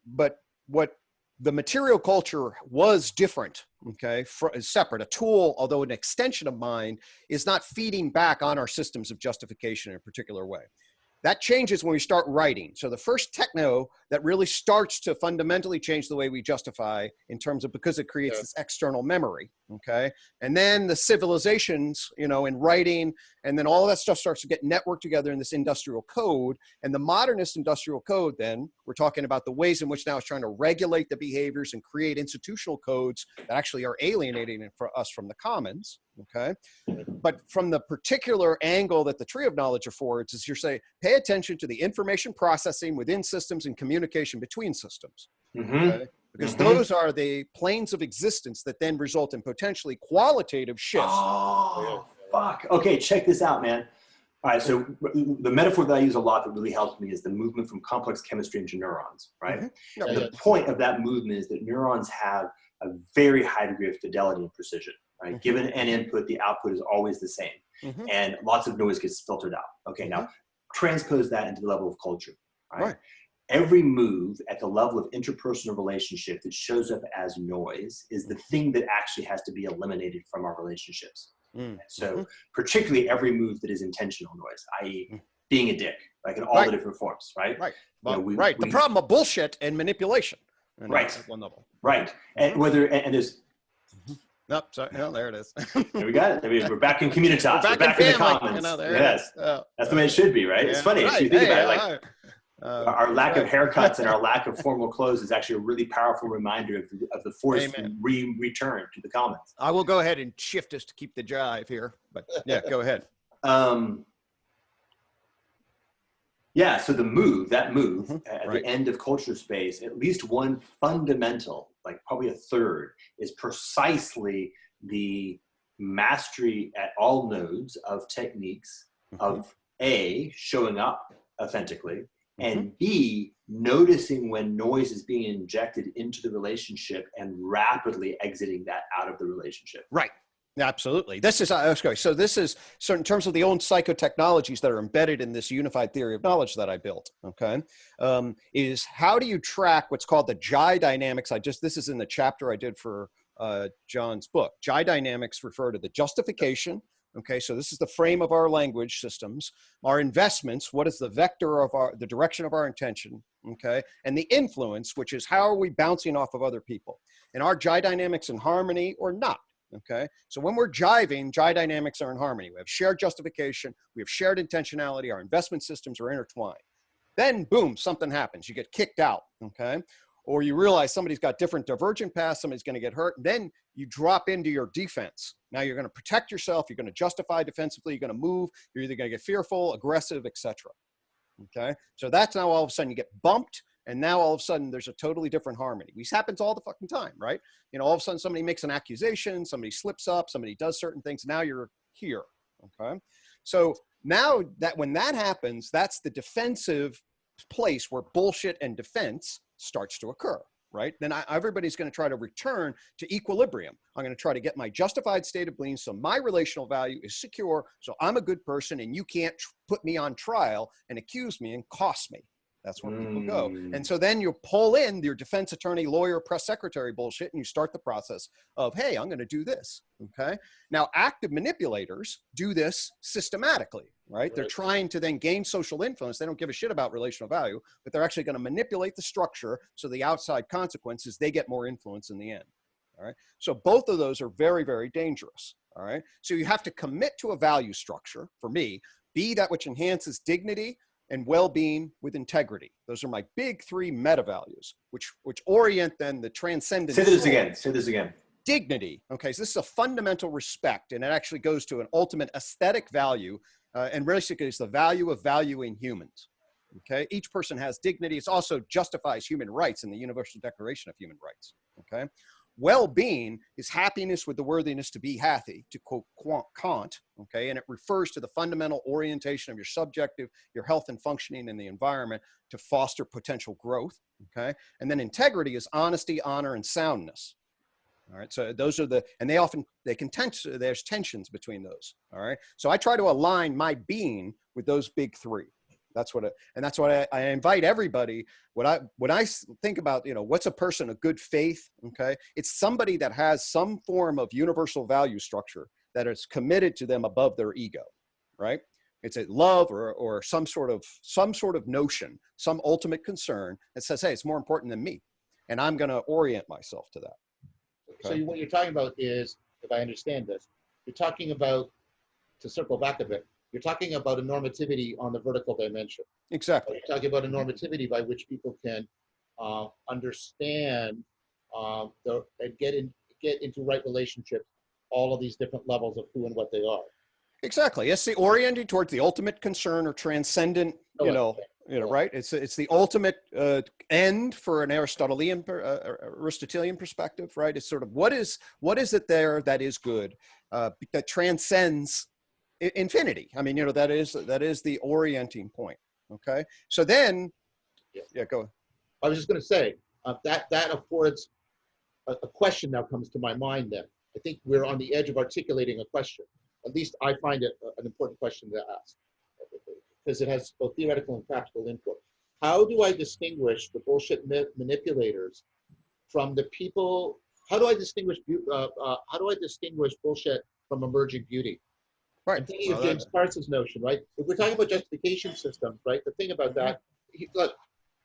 But what the material culture was different, okay, separate. A tool, although an extension of mind, is not feeding back on our systems of justification in a particular way. That changes when we start writing. So the first techno that really starts to fundamentally change the way we justify in terms of, because it creates this external memory, okay? And then the civilizations, in writing, and then all of that stuff starts to get networked together in this industrial code. And the modernist industrial code, then, we're talking about the ways in which now it's trying to regulate the behaviors and create institutional codes that actually are alienating it for us from the commons, okay? But from the particular angle that the tree of knowledge affords is, you're saying, pay attention to the information processing within systems and communication between systems. Okay? Because those are the planes of existence that then result in potentially qualitative shifts. Oh, fuck. Okay, check this out, man. All right, so the metaphor that I use a lot that really helps me is the movement from complex chemistry into neurons, right? And the point of that movement is that neurons have a very high degree of fidelity and precision. Right? Given an input, the output is always the same, and lots of noise gets filtered out. Okay, now transpose that into the level of culture. Right? Every move at the level of interpersonal relationship that shows up as noise is the thing that actually has to be eliminated from our relationships. So particularly every move that is intentional noise, i.e. being a dick, like in all the different forms, right? Right. The problem of bullshit and manipulation. Right. At one level. Right. And whether, and there's, Nope, sorry. No, there it is. There we got it. I mean, we're back in communitas. We're back in the commons. Yes. That's the way it should be, right? It's funny. Right. So you think about it, like our lack of haircuts and our lack of formal clothes is actually a really powerful reminder of the forced return to the commons. I will go ahead and shift us to keep the jive here, but yeah, go ahead. Yeah, so that move at the end of culture space, at least one fundamental, like probably a third, is precisely the mastery at all nodes of techniques of A, showing up authentically, and B, noticing when noise is being injected into the relationship and rapidly exiting that out of the relationship. Right. Absolutely. This is, okay, so this is, so in terms of the own psychotechnologies that are embedded in this unified theory of knowledge that I built, okay, is how do you track what's called the Jai dynamics? This is in the chapter I did for John's book. Jai dynamics refer to the justification, okay, so this is the frame of our language systems, our investments, what is the vector of the direction of our intention, okay, and the influence, which is how are we bouncing off of other people? And are Jai dynamics in harmony or not? Okay, so when we're jiving, Jai dynamics are in harmony. We have shared justification, we have shared intentionality, our investment systems are intertwined. Then, boom, something happens. You get kicked out, okay? Or you realize somebody's got different divergent paths, somebody's going to get hurt. Then you drop into your defense. Now you're going to protect yourself, you're going to justify defensively, you're going to move, you're either going to get fearful, aggressive, etc. Okay, so that's now all of a sudden you get bumped. And now all of a sudden there's a totally different harmony. This happens all the fucking time, right? All of a sudden somebody makes an accusation, somebody slips up, somebody does certain things. Now you're here, okay? So now that when that happens, that's the defensive place where bullshit and defense starts to occur, right? Then everybody's going to try to return to equilibrium. I'm going to try to get my justified state of being so my relational value is secure, so I'm a good person and you can't put me on trial and accuse me and cost me. That's where people go. And so then you pull in your defense attorney, lawyer, press secretary bullshit, and you start the process of, hey, I'm going to do this, okay? Now, active manipulators do this systematically, right? They're trying to then gain social influence. They don't give a shit about relational value, but they're actually going to manipulate the structure so the outside consequences, they get more influence in the end, all right? So both of those are very, very dangerous, all right? So you have to commit to a value structure, for me, be that which enhances dignity and well-being with integrity. Those are my big three meta values, which orient then the transcendent. Say this again. Say this again. Dignity. Okay, so this is a fundamental respect, and it actually goes to an ultimate aesthetic value, and basically it's the value of valuing humans. Okay, each person has dignity. It also justifies human rights in the Universal Declaration of Human Rights. Okay, well-being is happiness with the worthiness to be happy, to quote Kant. Okay, and it refers to the fundamental orientation of your subjective, your health and functioning in the environment to foster potential growth. Okay, and then integrity is honesty, honor, and soundness. All right, so those are and there's tensions between those. All right, so I try to align my being with those big three. That's what I invite everybody. When I think about, what's a person of good faith? Okay, it's somebody that has some form of universal value structure that is committed to them above their ego, right? It's a love or some sort of notion, some ultimate concern that says, hey, it's more important than me, and I'm going to orient myself to that. Okay. So what you're talking about is, if I understand this, you're talking about, to circle back a bit, you're talking about a normativity on the vertical dimension. Exactly. You're talking about a normativity by which people can understand and get into right relationships, all of these different levels of who and what they are. Exactly. It's the orienting towards the ultimate concern or transcendent, right? It's the ultimate end for an Aristotelian perspective, right? It's sort of what is it there that is good, that transcends infinity. I mean, that is the orienting point. Okay. So then, yeah, go. I was just going to say that affords a question now comes to my mind. Then I think we're on the edge of articulating a question. At least I find it an important question to ask because it has both theoretical and practical input. How do I distinguish the bullshit manipulators from the people? How do I distinguish bullshit from emerging beauty? Right. I'm thinking of James Carson's notion, right? If we're talking about justification systems, right? The thing about that, look,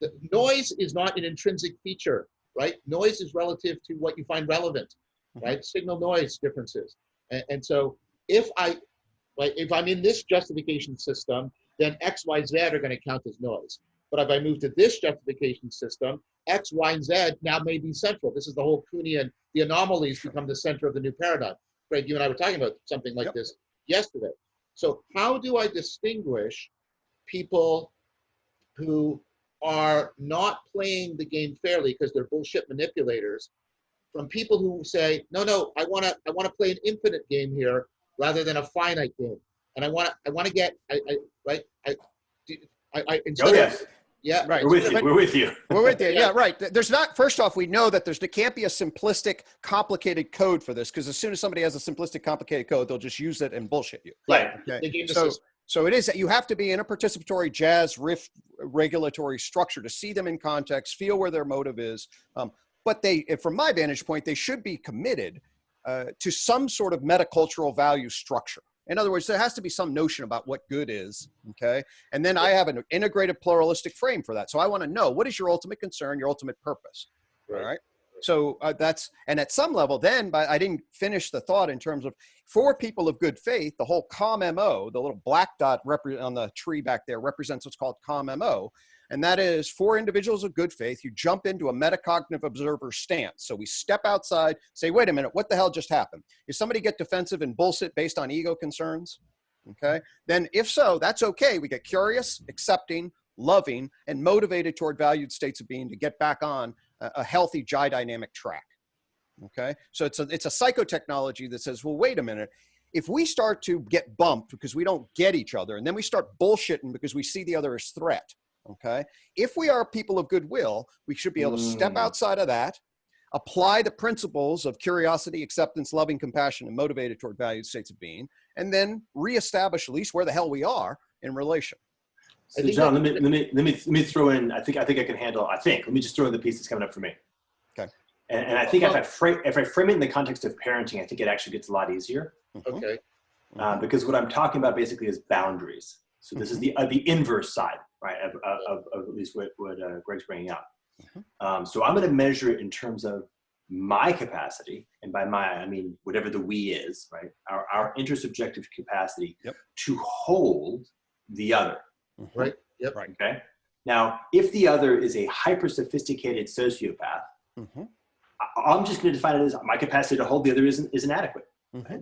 the noise is not an intrinsic feature, right? Noise is relative to what you find relevant, right? Signal noise differences. And so if I'm in this justification system, then X, Y, Z are going to count as noise. But if I move to this justification system, X, Y, and Z now may be central. This is the whole Kuhnian, the anomalies become the center of the new paradigm. Greg, you and I were talking about something like this yesterday. So how do I distinguish people who are not playing the game fairly because they're bullshit manipulators from people who say, no, I want to play an infinite game here rather than a finite game, and I want to get Yeah, right. We're with you. We're with you. Yeah, right. There's not. First off, we know that there can't be a simplistic, complicated code for this because as soon as somebody has a simplistic, complicated code, they'll just use it and bullshit you. Right. Okay. So it is that you have to be in a participatory jazz riff regulatory structure to see them in context, feel where their motive is. But from my vantage point, they should be committed to some sort of metacultural value structure. In other words, there has to be some notion about what good is, okay? And then I have an integrated pluralistic frame for that. So I want to know, what is your ultimate concern, your ultimate purpose, all right? So and at some level then, I didn't finish the thought in terms of, for people of good faith, the whole COM-MO, the little black dot on the tree back there represents what's called COM-MO. And that is, for individuals of good faith, you jump into a metacognitive observer stance. So we step outside, say, wait a minute, what the hell just happened? Did somebody get defensive and bullshit based on ego concerns? Okay. Then if so, that's okay. We get curious, accepting, loving, and motivated toward valued states of being to get back on a healthy dynamic track. Okay. So it's a psychotechnology that says, well, wait a minute. If we start to get bumped because we don't get each other, and then we start bullshitting because we see the other as threat, okay? If we are people of goodwill, we should be able to step outside of that, apply the principles of curiosity, acceptance, loving, compassion, and motivated toward valued states of being, and then reestablish at least where the hell we are in relation. So John, let me throw in, I think I can handle, let me just throw in the piece that's coming up for me. Okay. And I think if I frame it in the context of parenting, I think it actually gets a lot easier. Okay. Because what I'm talking about basically is boundaries. So this is the inverse side, right, of at least what Greg's bringing up. So I'm going to measure it in terms of my capacity, and by my, I mean whatever the we is, right, our intersubjective capacity to hold the other. Right. Yep. Right. Okay. Now, if the other is a hyper sophisticated sociopath, I'm just going to define it as my capacity to hold the other isn't adequate. Right?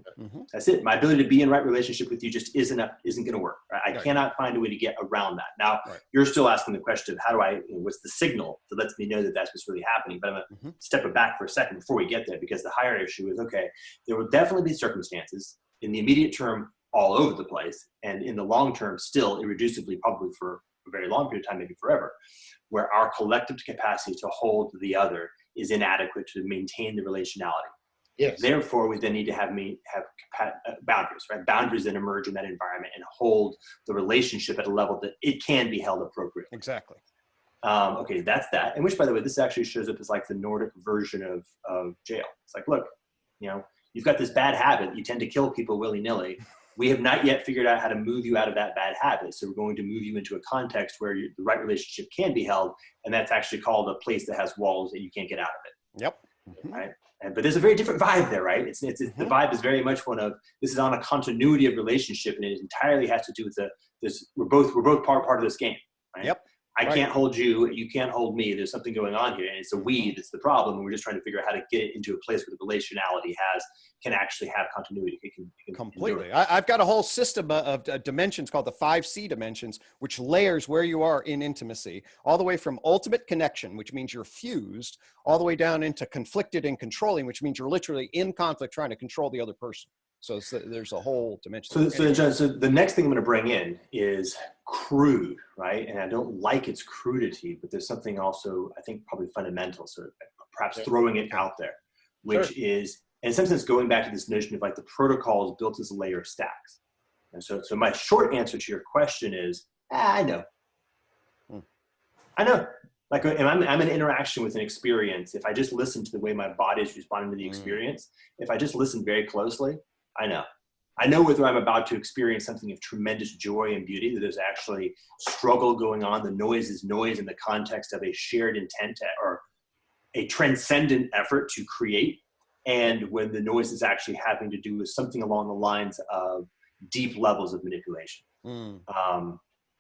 That's it. My ability to be in right relationship with you just isn't going to work. Right? I cannot find a way to get around that. Now, you're still asking the question of how do I, what's the signal that lets me know that that's what's really happening? But I'm going to step it back for a second before we get there, because the higher issue is, okay, there will definitely be circumstances in the immediate term all over the place, and in the long term still irreducibly, probably for a very long period of time, maybe forever, where our collective capacity to hold the other is inadequate to maintain the relationality. Yes. Therefore, we then need to have boundaries, right? Boundaries that emerge in that environment and hold the relationship at a level that it can be held appropriately. Exactly. Okay, that's that. And which, by the way, this actually shows up as like the Nordic version of jail. It's like, look, you've got this bad habit. You tend to kill people willy-nilly. We have not yet figured out how to move you out of that bad habit. So we're going to move you into a context where the right relationship can be held. And that's actually called a place that has walls that you can't get out of it. Yep. Right. But there's a very different vibe there, right? The vibe is very much one of, this is on a continuity of relationship, and it entirely has to do with we're both part of this game, right? Yep. I can't hold you, you can't hold me. There's something going on here, and it's a we that's the problem, and we're just trying to figure out how to get it into a place where the relationality can actually have continuity. It can completely. I've got a whole system of dimensions called the 5C dimensions, which layers where you are in intimacy, all the way from ultimate connection, which means you're fused, all the way down into conflicted and controlling, which means you're literally in conflict trying to control the other person. So there's a whole dimension. So the next thing I'm going to bring in is crude, right? And I don't like its crudity, but there's something also, I think, probably fundamental. So perhaps throwing it out there, which is, in some sense, going back to this notion of like the protocols built as a layer of stacks. And so my short answer to your question is, I know. I know. Like, I'm in interaction with an experience. If I just listen to the way my body is responding to the experience, if I just listen very closely, I know whether I'm about to experience something of tremendous joy and beauty, that there's actually struggle going on. The noise is noise in the context of a shared intent or a transcendent effort to create. And when the noise is actually having to do with something along the lines of deep levels of manipulation.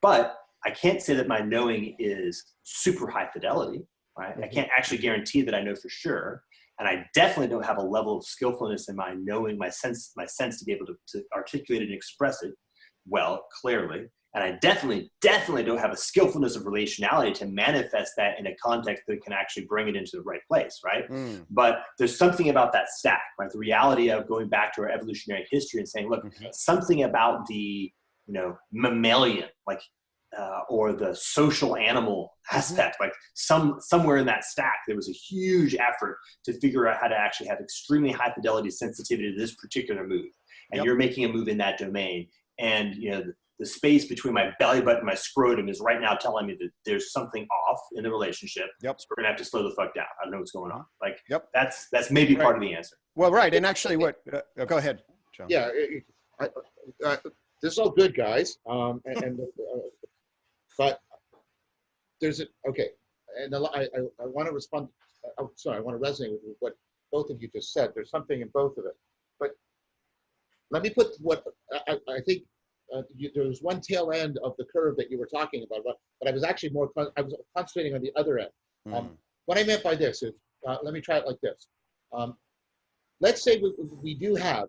But I can't say that my knowing is super high fidelity, right? I can't actually guarantee that I know for sure. And I definitely don't have a level of skillfulness in my knowing, my sense to be able to articulate it and express it well, clearly. And I definitely don't have a skillfulness of relationality to manifest that in a context that can actually bring it into the right place, right? But there's something about that stack, right? The reality of going back to our evolutionary history and saying, look, something about the, mammalian, like, or the social animal aspect, like somewhere in that stack, there was a huge effort to figure out how to actually have extremely high fidelity sensitivity to this particular move. And you're making a move in that domain. And, the space between my belly button and my scrotum is right now telling me that there's something off in the relationship. So we're gonna have to slow the fuck down. I don't know what's going on. Like, that's maybe part of the answer. Well, right. And actually go ahead, John. Yeah. This is all good, guys. But there's and I want to respond. I want to resonate with what both of you just said. There's something in both of it. But let me put what I think. There was one tail end of the curve that you were talking about, but I was actually I was concentrating on the other end. What I meant by this is, let me try it like this. Let's say we do have,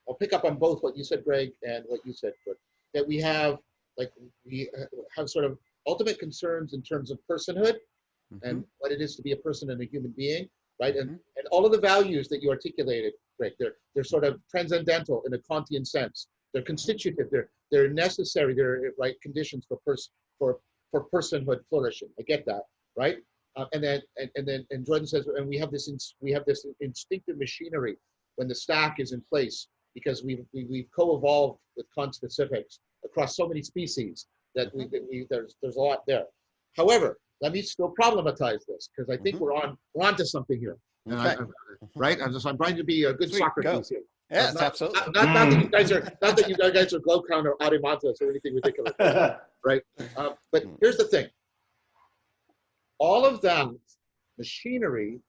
I'll pick up on both what you said, Greg, and what you said, Kurt, that we have sort of ultimate concerns in terms of personhood and what it is to be a person and a human being, right? And all of the values that you articulated, Greg, they're sort of transcendental in a Kantian sense. They're constitutive. They're necessary. They're right conditions for personhood flourishing. I get that, right? And then Jordan says, and we have this instinctive machinery when the stack is in place, because we've co-evolved with conspecifics across so many species that there's a lot there. However, let me still problematize this, because I think we're on to something here. Right? I'm trying to be a good Socrates here. Yes, absolutely. Not that you guys are Glaucon or Arimantos or anything ridiculous, right? But here's the thing. All of that machinery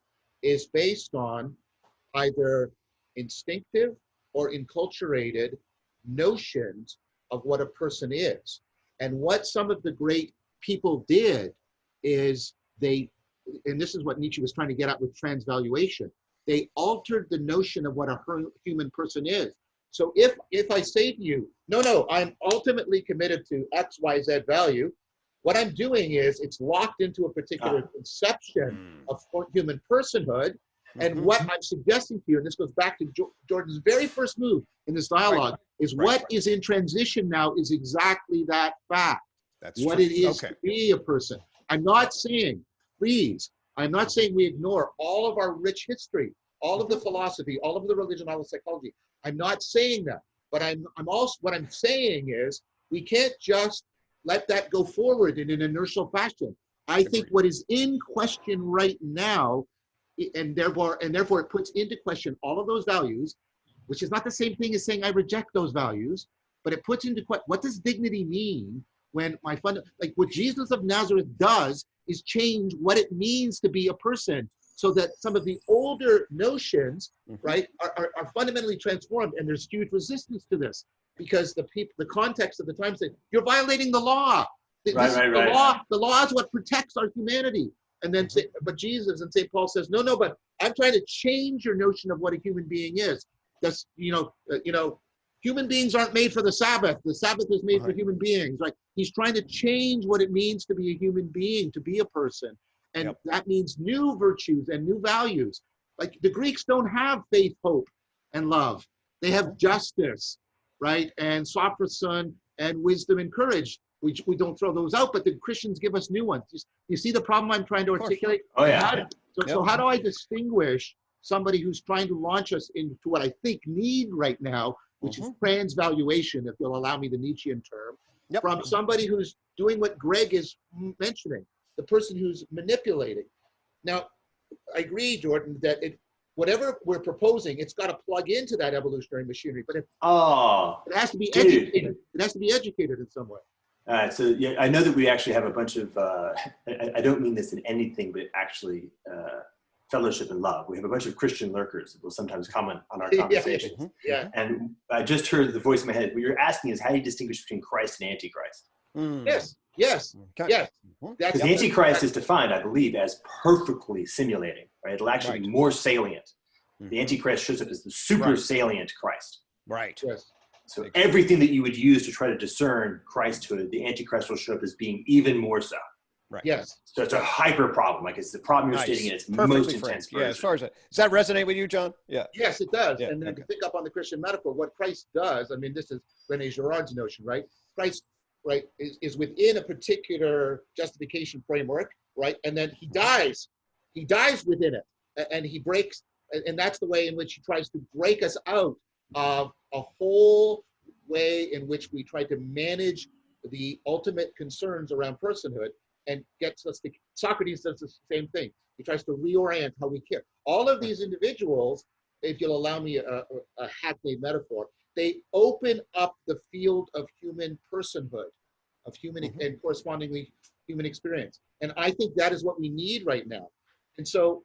is based on either instinctive or enculturated notions of what a person is. And what some of the great people did is and this is what Nietzsche was trying to get at with transvaluation, they altered the notion of what a human person is. So if I say to you, no, I'm ultimately committed to X, Y, Z value, what I'm doing is it's locked into a particular conception of human personhood. And what I'm suggesting to you, and this goes back to Jordan's very first move in this dialogue, is what is in transition now is exactly that fact. That's what it is to be a person. I'm not saying, please, I'm not saying we ignore all of our rich history, all of the philosophy, all of the religion, all of psychology. I'm not saying that. But I'm also, what I'm saying is we can't just let that go forward in an inertial fashion. I think what is in question right now, and therefore it puts into question all of those values, which is not the same thing as saying I reject those values, but it puts into question, what does dignity mean when like what Jesus of Nazareth does is change what it means to be a person, so that some of the older notions, right, are fundamentally transformed. And there's huge resistance to this because the context of the time say, you're violating the law. The law is what protects our humanity. And then, but Jesus and St. Paul says, no, but I'm trying to change your notion of what a human being is. That's, human beings aren't made for the Sabbath. The Sabbath is made for human beings, right? He's trying to change what it means to be a human being, to be a person. And that means new virtues and new values. Like the Greeks don't have faith, hope, and love. They have justice, right? And sophron and wisdom and courage. We don't throw those out, but the Christians give us new ones. You see the problem I'm trying to articulate? Oh, yeah. So how do I distinguish somebody who's trying to launch us into what I think need right now, which is transvaluation, if you'll allow me the Nietzschean term, from somebody who's doing what Gregg is mentioning, the person who's manipulating? Now, I agree, Jordan, that whatever we're proposing, it's got to plug into that evolutionary machinery, but it has to be educated. It has to be educated in some way. So yeah, I know that we actually have a bunch of, I don't mean this in anything, but actually fellowship and love. We have a bunch of Christian lurkers that will sometimes comment on our conversations. And I just heard the voice in my head. What you're asking is how do you distinguish between Christ and Antichrist? Yes. Because the Antichrist is defined, I believe, as perfectly simulating, right? It'll actually be more salient. The Antichrist shows up as the super salient Christ. Yes. So everything that you would use to try to discern Christhood, the Antichrist will show up as being even more so. Yes. So it's a hyper problem. Like it's the problem you're stating in its most intense version. Yeah, as far as that. Does that resonate with you, John? Yeah. Yes, it does. And then to pick up on the Christian metaphor, what Christ does, I mean, this is René Girard's notion, right? Christ, right, is within a particular justification framework, right? And then he dies. He dies within it. And he breaks, and that's the way in which he tries to break us out of a whole way in which we try to manage the ultimate concerns around personhood and gets us to, Socrates does the same thing. He tries to reorient how we care. All of these individuals, if you'll allow me a hackneyed metaphor, they open up the field of human personhood, of human and correspondingly human experience. And I think that is what we need right now. And so,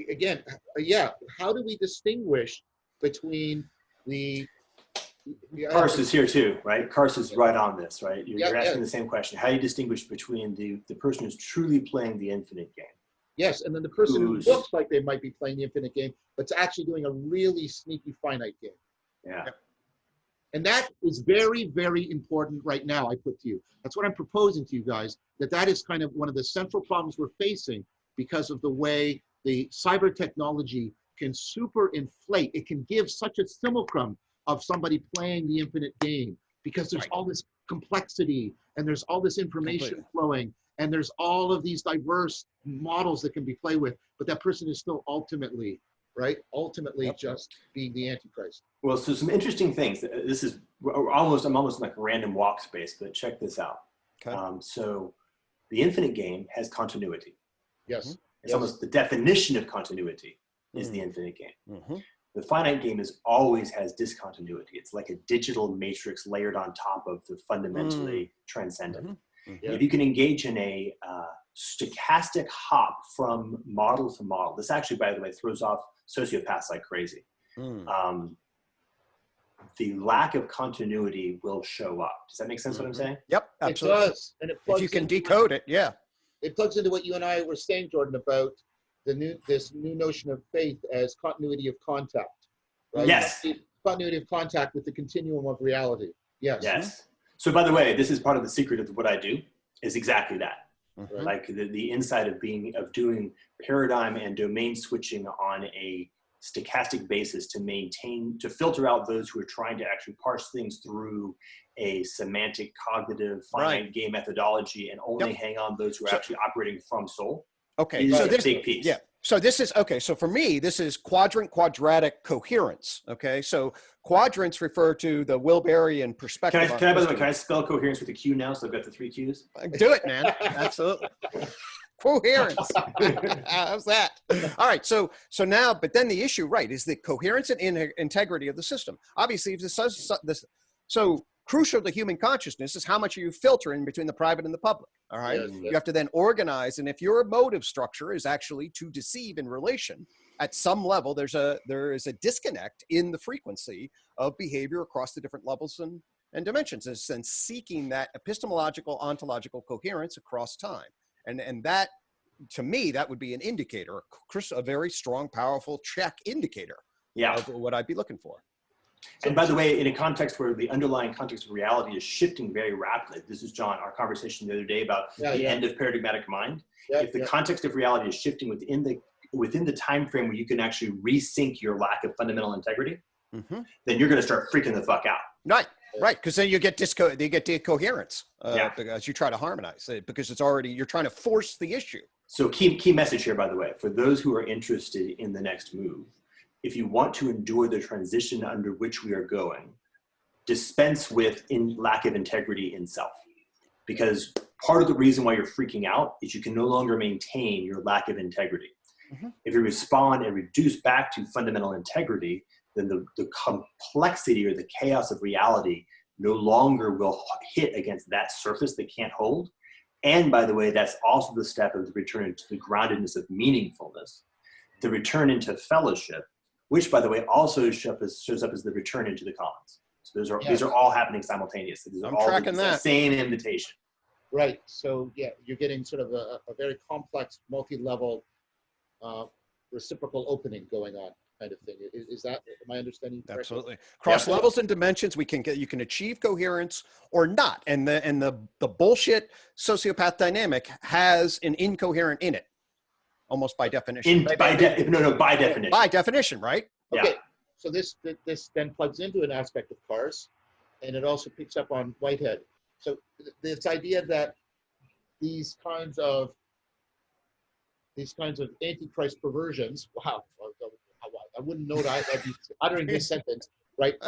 again, how do we distinguish between the Kars is here too, right? Kars is right on this, right? You're asking the same question. How do you distinguish between the person who's truly playing the infinite game? Yes, and then the person who looks like they might be playing the infinite game, but's actually doing a really sneaky finite game. Yeah. And that is very, very important right now, I put to you. That's what I'm proposing to you guys, that is kind of one of the central problems we're facing because of the way the cyber technology can superinflate. It can give such a simulacrum of somebody playing the infinite game because there's all this complexity and there's all this information flowing and there's all of these diverse models that can be played with, but that person is still ultimately, right? Ultimately just being the Antichrist. Well, so some interesting things. This is I'm almost like a random walk space, but check this out. Okay. So the infinite game has continuity. Yes. It's almost the definition of continuity is the infinite game. The finite game always has discontinuity. It's like a digital matrix layered on top of the fundamentally transcendent. If you can engage in a stochastic hop from model to model, this actually, by the way, throws off sociopaths like crazy. the lack of continuity will show up. Does that make sense what I'm saying? Yep, absolutely. It does. And it plugs if you can decode it, yeah. It plugs into what you and I were saying, Jordan, about this new notion of faith as continuity of contact. Right? Yes. Continuity of contact with the continuum of reality. Yes. Yes. So by the way, this is part of the secret of what I do, is exactly that. Mm-hmm. Like the insight of doing paradigm and domain switching on a stochastic basis to filter out those who are trying to actually parse things through a semantic, cognitive, finite game methodology, and only hang on those who are actually operating from soul. Okay, so this big piece. Yeah. So this is, okay, so for me, this is quadratic coherence, okay? So quadrants refer to the Wilberian perspective. Can I spell coherence with a Q now, so I've got the 3 Qs? Do it, man. Absolutely. Coherence. How's that? All right, so now, but then the issue, right, is the coherence and integrity of the system. Obviously, if this, so crucial to human consciousness is how much are you filtering between the private and the public. All right. Yes, yes. You have to then organize. And if your motive structure is actually to deceive in relation, at some level, there is a disconnect in the frequency of behavior across the different levels and dimensions. It's then seeking that epistemological, ontological coherence across time. And that, to me, that would be an indicator, a very strong, powerful check indicator of what I'd be looking for. And by the way, in a context where the underlying context of reality is shifting very rapidly, this is, John, our conversation the other day about the end of paradigmatic mind. If the context of reality is shifting within the time frame where you can actually resync your lack of fundamental integrity, then you're going to start freaking the fuck out. Right, because then you get decoherence as you try to harmonize it, because it's already, you're trying to force the issue. So key message here, by the way, for those who are interested in the next move, if you want to endure the transition under which we are going, dispense with lack of integrity in self. Because part of the reason why you're freaking out is you can no longer maintain your lack of integrity. If you respond and reduce back to fundamental integrity, then the complexity or the chaos of reality no longer will hit against that surface that can't hold. And by the way, that's also the step of the return into the groundedness of meaningfulness, the return into fellowship, which, by the way, also shows up as the return into the commons. So these are all happening simultaneously. These are all the same invitation. Right. So yeah, you're getting sort of a very complex, multi-level, reciprocal opening going on, kind of thing. Is that, am I understanding correctly? Absolutely. Cross levels and dimensions, you can achieve coherence or not, and the bullshit sociopath dynamic has an incoherent in it. Almost by definition. By definition. By definition, right? Okay. So this then plugs into an aspect of cars, and it also picks up on Whitehead. So this idea that these kinds of antichrist perversions. Wow, I wouldn't know that I'd be uttering this sentence, right?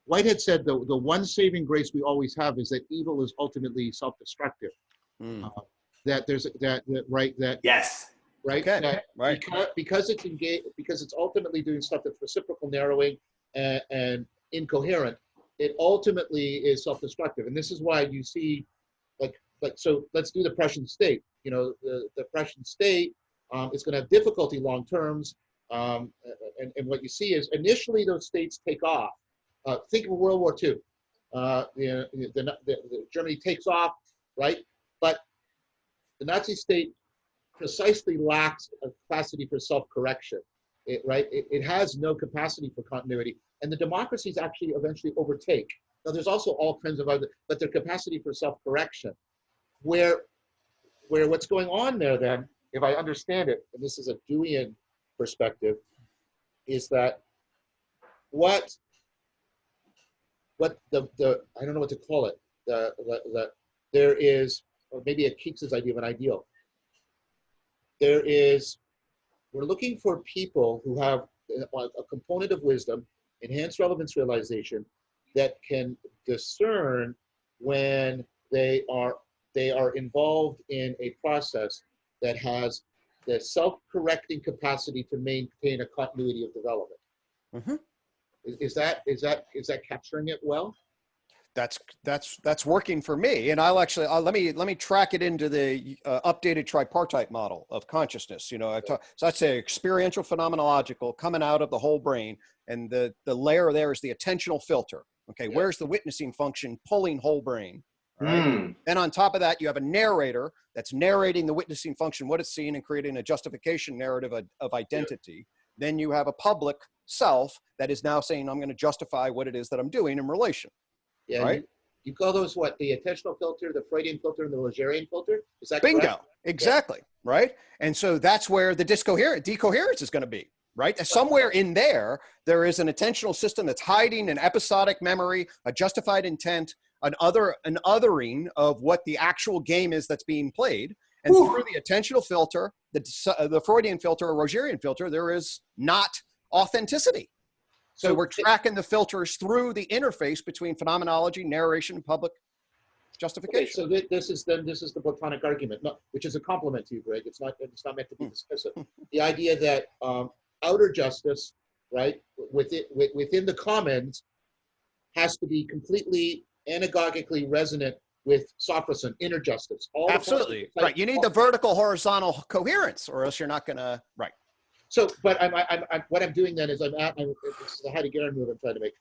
Whitehead said the one saving grace we always have is that evil is ultimately self-destructive. Because it's ultimately doing stuff that's reciprocal, narrowing, and incoherent. It ultimately is self-destructive, and this is why you see, so let's do the Prussian state. You know, the Prussian state is going to have difficulty long terms, and what you see is initially those states take off. Think of World War II. Germany takes off, right? But the Nazi state precisely lacks a capacity for self-correction, It has no capacity for continuity, and the democracies actually eventually overtake. Now, there's also all kinds of other, but their capacity for self-correction, where what's going on there then, if I understand it, and this is a Deweyan perspective, is that what the I don't know what to call it, there is, or maybe it Keats's idea of an ideal. We're looking for people who have a component of wisdom, enhanced relevance realization, that can discern when they are involved in a process that has the self-correcting capacity to maintain a continuity of development. Is that capturing it well? That's working for me. And I'll actually, let me track it into the updated tripartite model of consciousness. You know, so I'd say experiential phenomenological coming out of the whole brain. And the layer there is the attentional filter. Okay. Yeah. Where's the witnessing function pulling whole brain? Right. Then on top of that, you have a narrator that's narrating the witnessing function, what it's seeing, and creating a justification narrative of identity. Yeah. Then you have a public self that is now saying, I'm going to justify what it is that I'm doing in relation. Yeah. Right. You call those what? The attentional filter, the Freudian filter, and the Rogerian filter? Is that bingo? Correct? Exactly. Yeah. Right. And so that's where the decoherence is going to be. Right? Somewhere in there is an attentional system that's hiding an episodic memory, a justified intent, an othering of what the actual game is that's being played. And through the attentional filter, the Freudian filter or Rogerian filter, there is not authenticity. So we're tracking the filters through the interface between phenomenology, narration, and public justification. Okay, so this is the Platonic argument, which is a compliment to you, Greg. It's not meant to be dismissive. The idea that outer justice, right, within the commons, has to be completely anagogically resonant with sophrosin, inner justice. Absolutely, right. You need the vertical horizontal coherence, or else you're not going to, right. So, but what I'm doing then is this is a Heideggerian move I'm trying to make.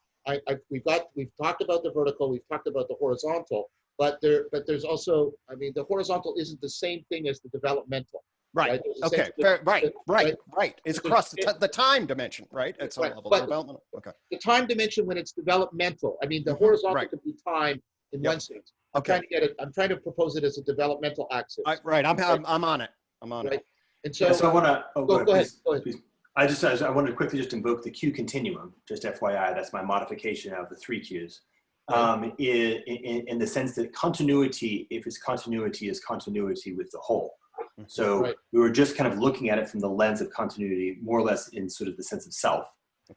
We've talked about the vertical, we've talked about the horizontal, but there's also, I mean, the horizontal isn't the same thing as the developmental. Right. Okay. Right. It's across the time dimension, right? At some level. But developmental. Okay. The time dimension when it's developmental. I mean, the horizontal could be time in one sense. I'm trying to propose it as a developmental axis. Right. I'm on it. I'm on it. And so I want to go ahead. Please. I wanted to quickly just invoke the Q continuum. Just FYI, that's my modification of the 3 Qs. In the sense that continuity, if it's continuity, is continuity with the whole. So we were just kind of looking at it from the lens of continuity, more or less in sort of the sense of self,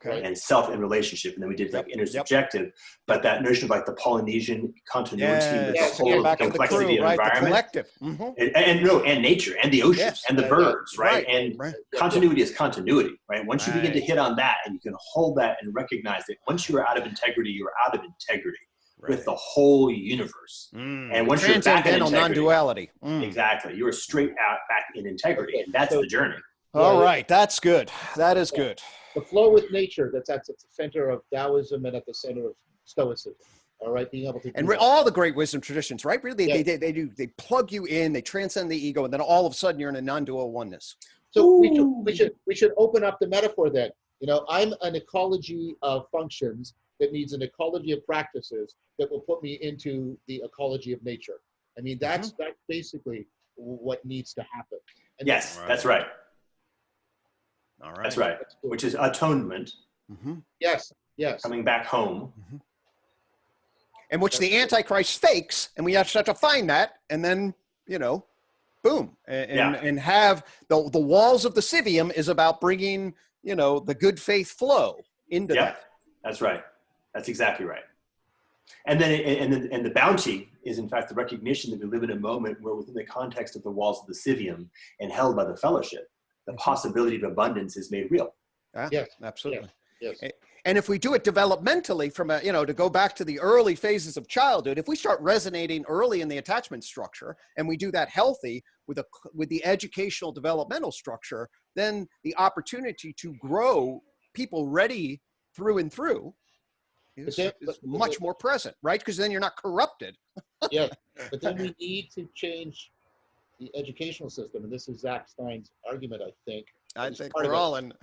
and self and relationship. And then we did like intersubjective, but that notion of like the Polynesian continuity with the whole complexity of environment, the collective, and nature and the oceans and the birds, right? And continuity is continuity, right? Once you begin to hit on that and you can hold that and recognize that once you are out of integrity, you're out of integrity. With the whole universe. And once you're back in integrity, non-duality. Exactly. You're straight out back in integrity. And that's the journey. All right. That's good. That is good. The flow with nature, that's at the center of Taoism and at the center of Stoicism. All right. Being able to all the great wisdom traditions, right? Really, they plug you in, they transcend the ego, and then all of a sudden you're in a non-dual oneness. So we should open up the metaphor then. You know, I'm an ecology of functions that needs an ecology of practices that will put me into the ecology of nature. I mean, that's basically what needs to happen. And that's right. All right. That's right. Which is atonement. Yes. Coming back home. And which the Antichrist fakes, and we have to find that, and then, boom. And have the walls of the civium is about bringing, the good faith flow into that. That's right. That's exactly right. And then and the bounty is in fact the recognition that we live in a moment where within the context of the walls of the civium and held by the fellowship, the possibility of abundance is made real. Yes, absolutely. Yes. And if we do it developmentally from to go back to the early phases of childhood, if we start resonating early in the attachment structure and we do that healthy with the educational developmental structure, then the opportunity to grow people ready through and through is much more present, right? Because then you're not corrupted. Yes, but then we need to change the educational system, and this is Zach Stein's argument, I think. I think we're all in.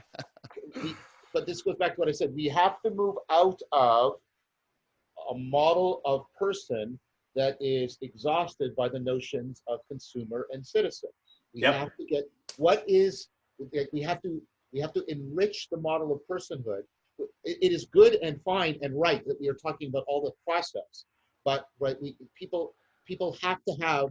But this goes back to what I said. We have to move out of a model of person that is exhausted by the notions of consumer and citizen. We have to get we have to enrich the model of personhood. It is good and fine and right that we are talking about all the process, but people have to have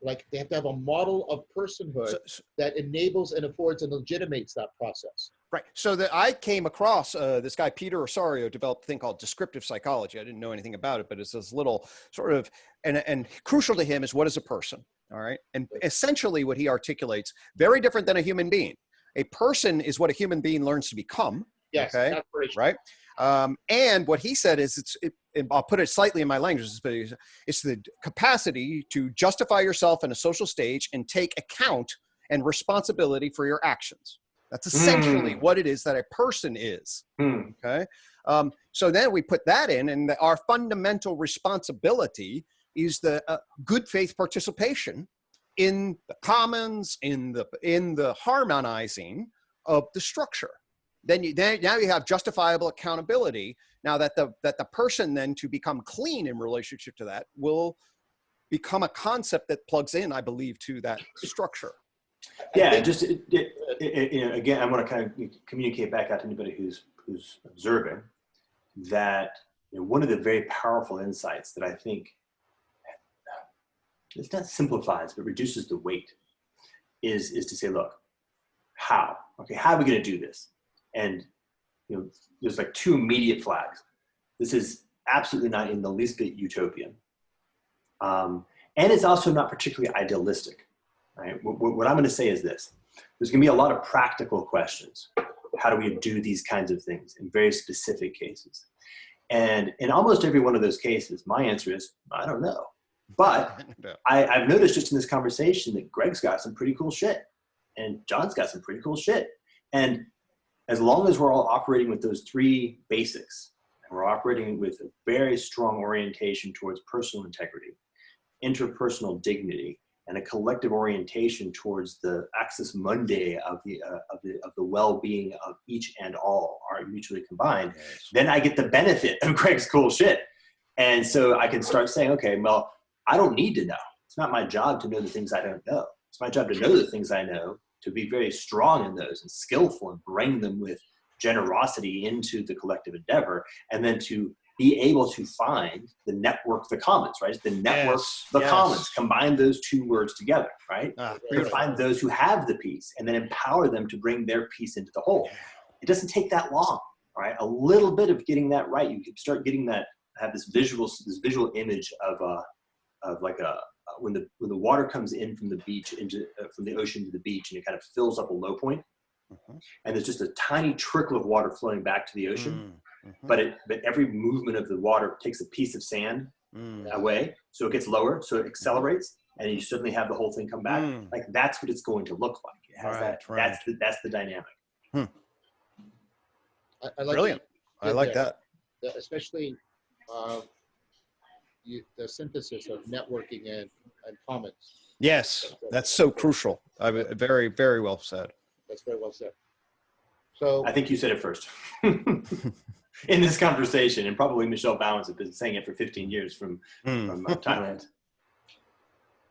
they have to have a model of personhood that enables and affords and legitimates that process. Right. So that I came across this guy, Peter Osorio, developed a thing called descriptive psychology. I didn't know anything about it, but it's this little sort of, and crucial to him is what is a person? All right. And essentially what he articulates, very different than a human being. A person is what a human being learns to become. Yes. Okay. Right. And what he said is, I'll put it slightly in my language, but it's the capacity to justify yourself in a social stage and take account and responsibility for your actions. That's essentially what it is that a person is. Okay. So then we put that in, and our fundamental responsibility is the good faith participation in the commons, in the harmonizing of the structure. Then now you have justifiable accountability. Now that the person then to become clean in relationship to that will become a concept that plugs in, I believe, to that structure. Yeah, just again, I want to kind of communicate back out to anybody who's observing that one of the very powerful insights that I think, it's not simplifies, but reduces the weight, is to say, look, how? Okay, how are we going to do this? And there's like two immediate flags. This is absolutely not in the least bit utopian, and it's also not particularly idealistic. Right? What I'm going to say is this: there's going to be a lot of practical questions. How do we do these kinds of things in very specific cases? And in almost every one of those cases, my answer is, I don't know. But I've noticed just in this conversation that Gregg's got some pretty cool shit, and John's got some pretty cool shit. And as long as we're all operating with those three basics, and we're operating with a very strong orientation towards personal integrity, interpersonal dignity, and a collective orientation towards the axis mundi of the well-being of each and all are mutually combined, then I get the benefit of Gregg's cool shit. And so I can start saying, okay, well, I don't need to know. It's not my job to know the things I don't know. It's my job to know the things I know, to be very strong in those and skillful and bring them with generosity into the collective endeavor, and then to be able to find the network, the commons, right? The network, the commons, combine those two words together, right? To find those who have the piece and then empower them to bring their piece into the whole. It doesn't take that long, right? A little bit of getting that right, you can start getting that, have this visual image of like when the water comes in from the beach into from the ocean to the beach, and it kind of fills up a low point, and there's just a tiny trickle of water flowing back to the ocean. But every movement of the water takes a piece of sand away, so it gets lower, so it accelerates, and you suddenly have the whole thing come back. Like that's what it's going to look like. It has that's the dynamic. I like Brilliant. I like that. Especially the synthesis of networking and commons. Yes, that's so crucial. Very, very well said. That's very well said. So I think you said it first in this conversation, and probably Michelle Bowens has been saying it for 15 years from Thailand.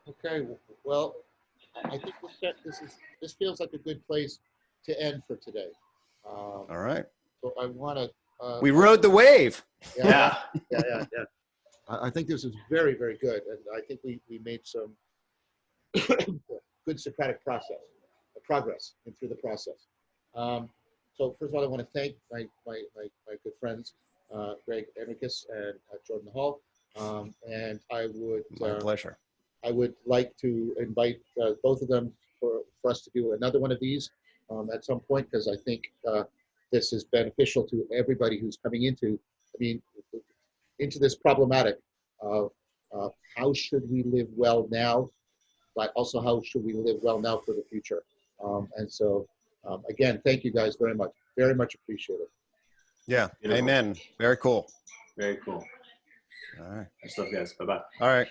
Okay, well, I think this feels like a good place to end for today. All right. So I want to. We rode the wave. Yeah. I think this is very, very good, and I think we made some good Socratic progress through the process. So first of all, I want to thank my good friends, Gregg Henriques and Jordan Hall, and I would my pleasure. I would like to invite both of them for us to do another one of these at some point, because I think this is beneficial to everybody who's coming into this problematic of how should we live well now, but also how should we live well now for the future. And so, again, thank you guys very much. Very much appreciated. Yeah. Beautiful. Amen. Very cool. Very cool. All right. Good stuff, guys. Bye-bye. All right.